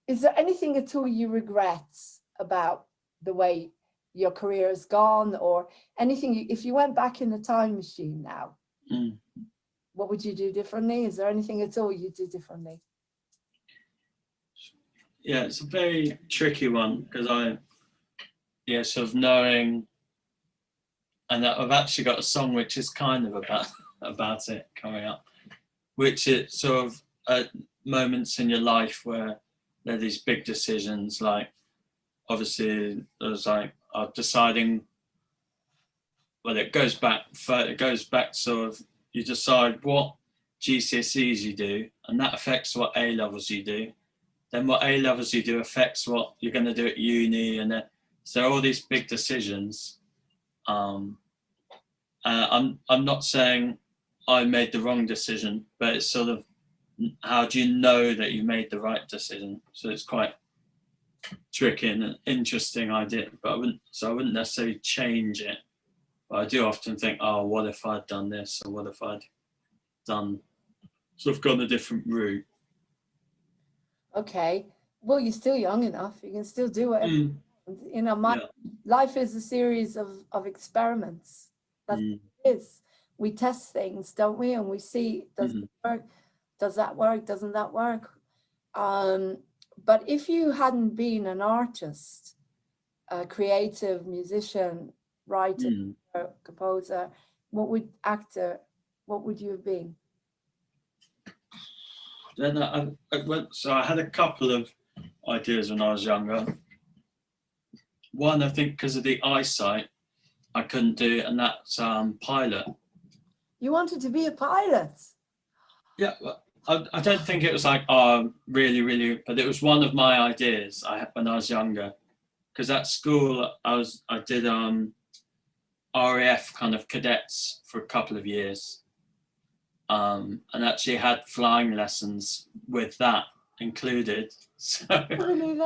is there anything at all you regret about the way your career has gone, or anything, if you went back in the time machine now, what would you do differently? Is there anything at all you do differently? Yeah, it's a very tricky one because sort of knowing, and I've actually got a song which is kind of about it coming up, which is sort of at moments in your life where there are these big decisions, like obviously there's like deciding, well, it goes back sort of, you decide what GCSEs you do and that affects what A levels you do, then what A levels you do affects what you're going to do at uni, and then so all these big decisions. I'm not saying I made the wrong decision, but it's sort of, how do you know that you made the right decision? So it's quite tricky and an interesting idea, but I wouldn't necessarily change it. But I do often think, oh, what if I'd done this, or what if I'd done, sort of gone a different route. Okay, well, you're still young enough. You can still do whatever. You know, life is a series of experiments. That's what it is. We test things, don't we? And we see, does it work? Does that work? Doesn't that work? But if you hadn't been an artist, a creative musician, writer, composer, what would you have been? Then I had a couple of ideas when I was younger. One, I think because of the eyesight, I couldn't do it, and that's pilot. You wanted to be a pilot? Yeah, well, I don't think it was like, really, really, but it was one of my ideas I had when I was younger. Because at school, I did RAF kind of cadets for a couple of years. And actually had flying lessons with that included. So really,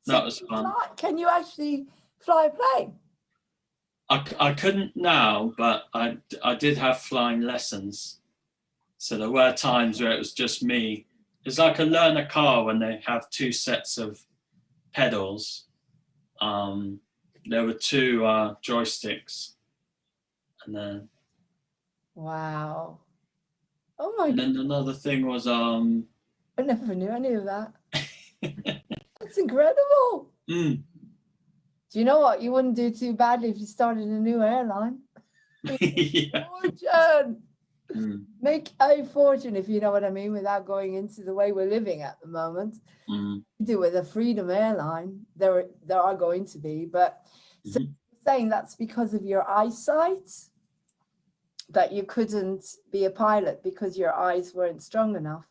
that was fun. Can you actually fly a plane? I couldn't now, but I did have flying lessons. So there were times where it was just me. It's like a learner car when they have two sets of pedals. There were two joysticks, And then Wow. Oh my and God, then another thing was I never knew any of that. That's incredible. mm, Do you know what? You wouldn't do too badly if you started a new airline. yeah. Fortune. Mm, Make a fortune, if you know what I mean, without going into the way we're living at the moment. mm, You do with a Freedom airline, there are going to be, but so mhm. you're saying that's because of your eyesight, that you couldn't be a pilot because your eyes weren't strong enough.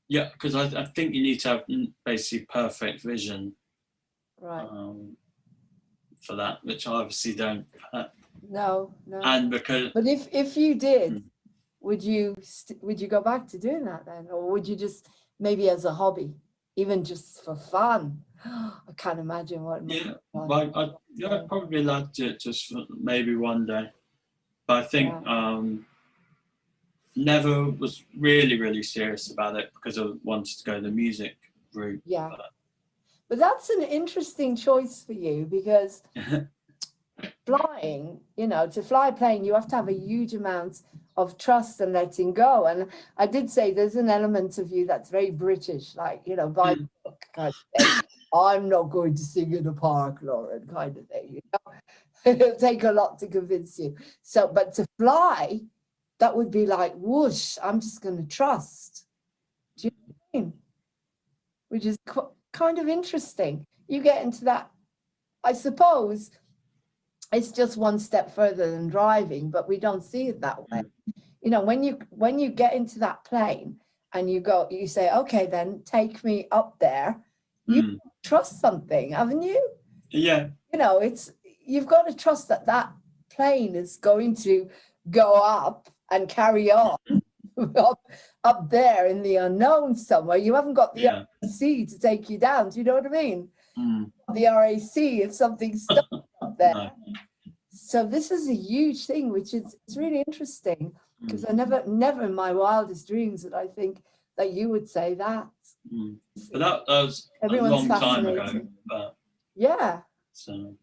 Yeah, because I think you need to have basically perfect vision Right. for that, which I obviously don't. No. And because But if you did, Mm. would you go back to doing that then, or would you just maybe as a hobby, even just for fun? I can't imagine what. it must yeah, be like. well, I'd probably like to just for maybe one day, but I think never was really serious about it because I wanted to go the music route. Yeah. But that's an interesting choice for you because flying, to fly a plane, you have to have a huge amount of trust and letting go. And I did say there's an element of you that's very British, like, by the book kind of thing. I'm not going to sing in a park, Lauren, kind of thing. It'll take a lot to convince you. So, but to fly, that would be like, whoosh, I'm just going to trust. Do you know what I mean? Which is kind of interesting. You get into that, I suppose it's just one step further than driving, but we don't see it that way. When you get into that plane and you say, okay, then take me up there, you trust something, haven't you? Yeah. You've got to trust that plane is going to go up and carry on up there in the unknown somewhere. You haven't got the RAC to take you down. Do you know what I mean? The RAC if something's stuck up there. No. So this is a huge thing, which it's really interesting because I never in my wildest dreams did I think that you would say that. But that was Everyone's a long time ago. fascinating. But Yeah, so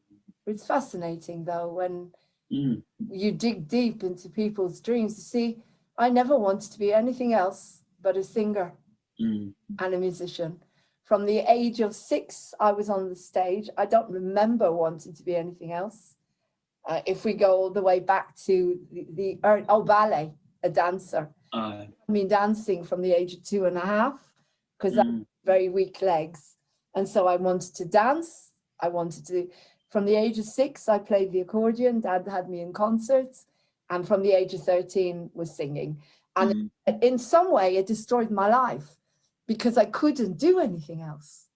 it's fascinating though when you dig deep into people's dreams. You see, I never wanted to be anything else but a singer and a musician. From the age of 6, I was on the stage. I don't remember wanting to be anything else. If we go all the way back to the ballet, a dancer. I mean, dancing from the age of 2.5, because I had very weak legs. And so I wanted to dance. From the age of 6, I played the accordion. Dad had me in concerts. And from the age of 13 was singing. And in some way, it destroyed my life because I couldn't do anything else.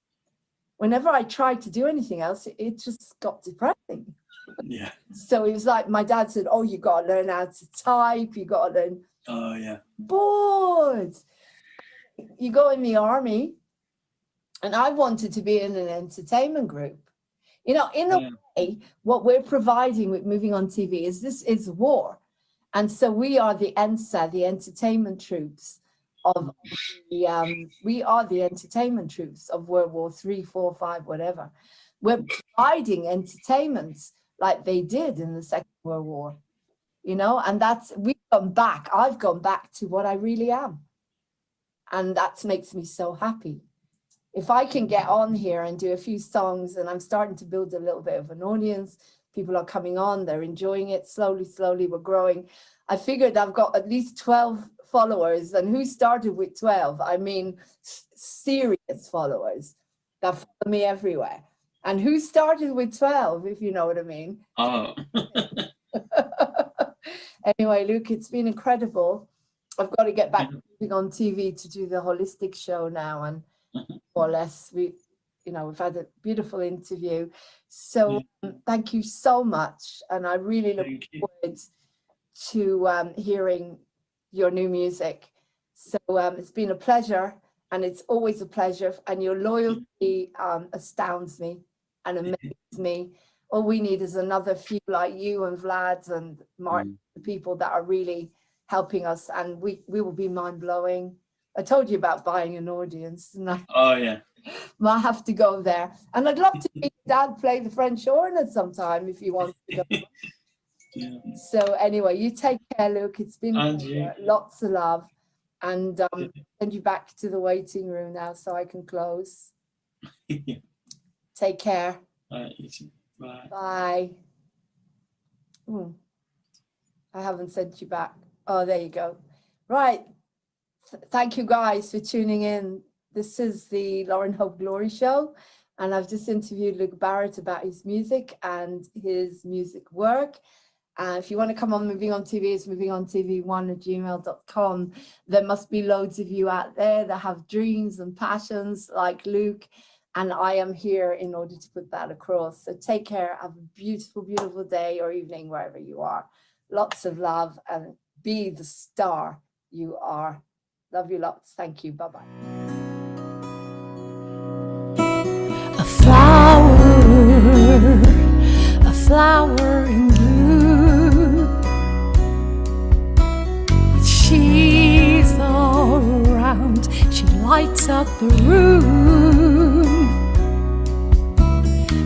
Whenever I tried to do anything else, it just got depressing. Yeah. So it was like my dad said, oh, you got to learn how to type. You got to learn. Oh, yeah. Bored. You go in the army. And I wanted to be in an entertainment group. In a way, what we're providing with Moving on TV is war. And so we are the ENSA, the entertainment troops we are the entertainment troops of World War III, 4, 5, whatever. We're providing entertainments like they did in the Second World War, and I've gone back to what I really am. And that makes me so happy. If I can get on here and do a few songs, and I'm starting to build a little bit of an audience, people are coming on, they're enjoying it, slowly we're growing. I figured I've got at least 12 followers, and who started with 12? I mean, serious followers that follow me everywhere. And who started with 12, if you know what I mean? Oh. Anyway, Luke, it's been incredible. I've got to get back to Moving on TV to do the holistic show now, and more or less we've had a beautiful interview. So thank you so much, and I really look forward to hearing your new music. So it's been a pleasure, and it's always a pleasure, and your loyalty astounds me and amazes me. All we need is another few like you and Vlad and Martin, the people that are really helping us, and we will be mind-blowing. I told you about buying an audience, and I have to go there. And I'd love to see Dad play the French hornet sometime if you want to go. Yeah. So anyway, you take care, Luke. It's been a And pleasure. you. Lots of love. And send you back to the waiting room now so I can close. Yeah. Take care. You too. Bye. Bye. Ooh, I haven't sent you back. Oh, there you go. Right. Thank you guys for tuning in. This is the Laurene Hope Glory show. And I've just interviewed Luke Barratt about his music and his music work. If you want to come on Moving On TV, it's movingontv1@gmail.com. There must be loads of you out there that have dreams and passions like Luke, and I am here in order to put that across. So take care, have a beautiful, beautiful day or evening wherever you are. Lots of love, and be the star you are. Love you lots. Thank you. Bye-bye. A flower in blue, with she's all around, she lights up the room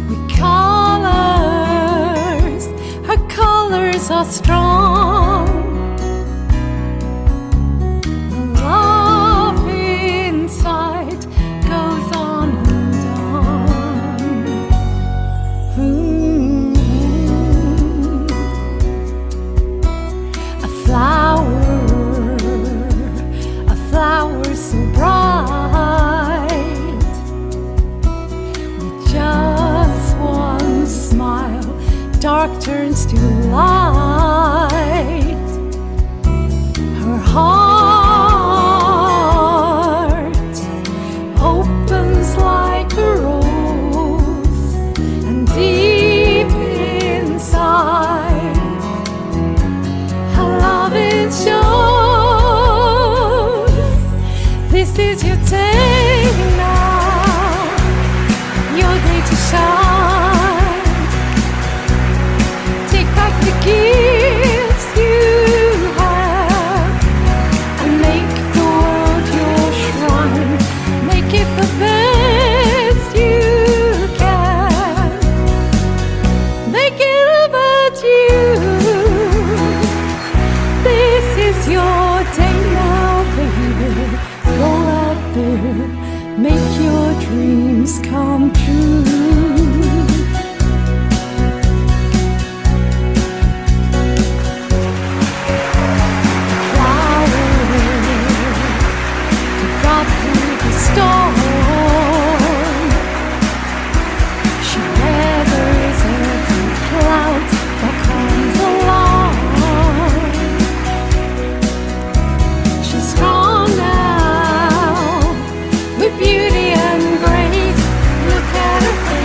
with colors. Her colors are strong. The love inside goes on and on. A flower so bright, with just one smile, dark turns to light. Her heart opens like a rose, and deep inside love it shows. This is your day now, your day to shine. Take back the gifts you have and make the world your shrine. Make it the best you can. Make it about you. This is your day now, baby. Go out there, make your dreams come true. Flower who got through the storm, she weathers every cloud that comes along. She's strong now, with beauty and grace. Look at her face.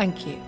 Thank you.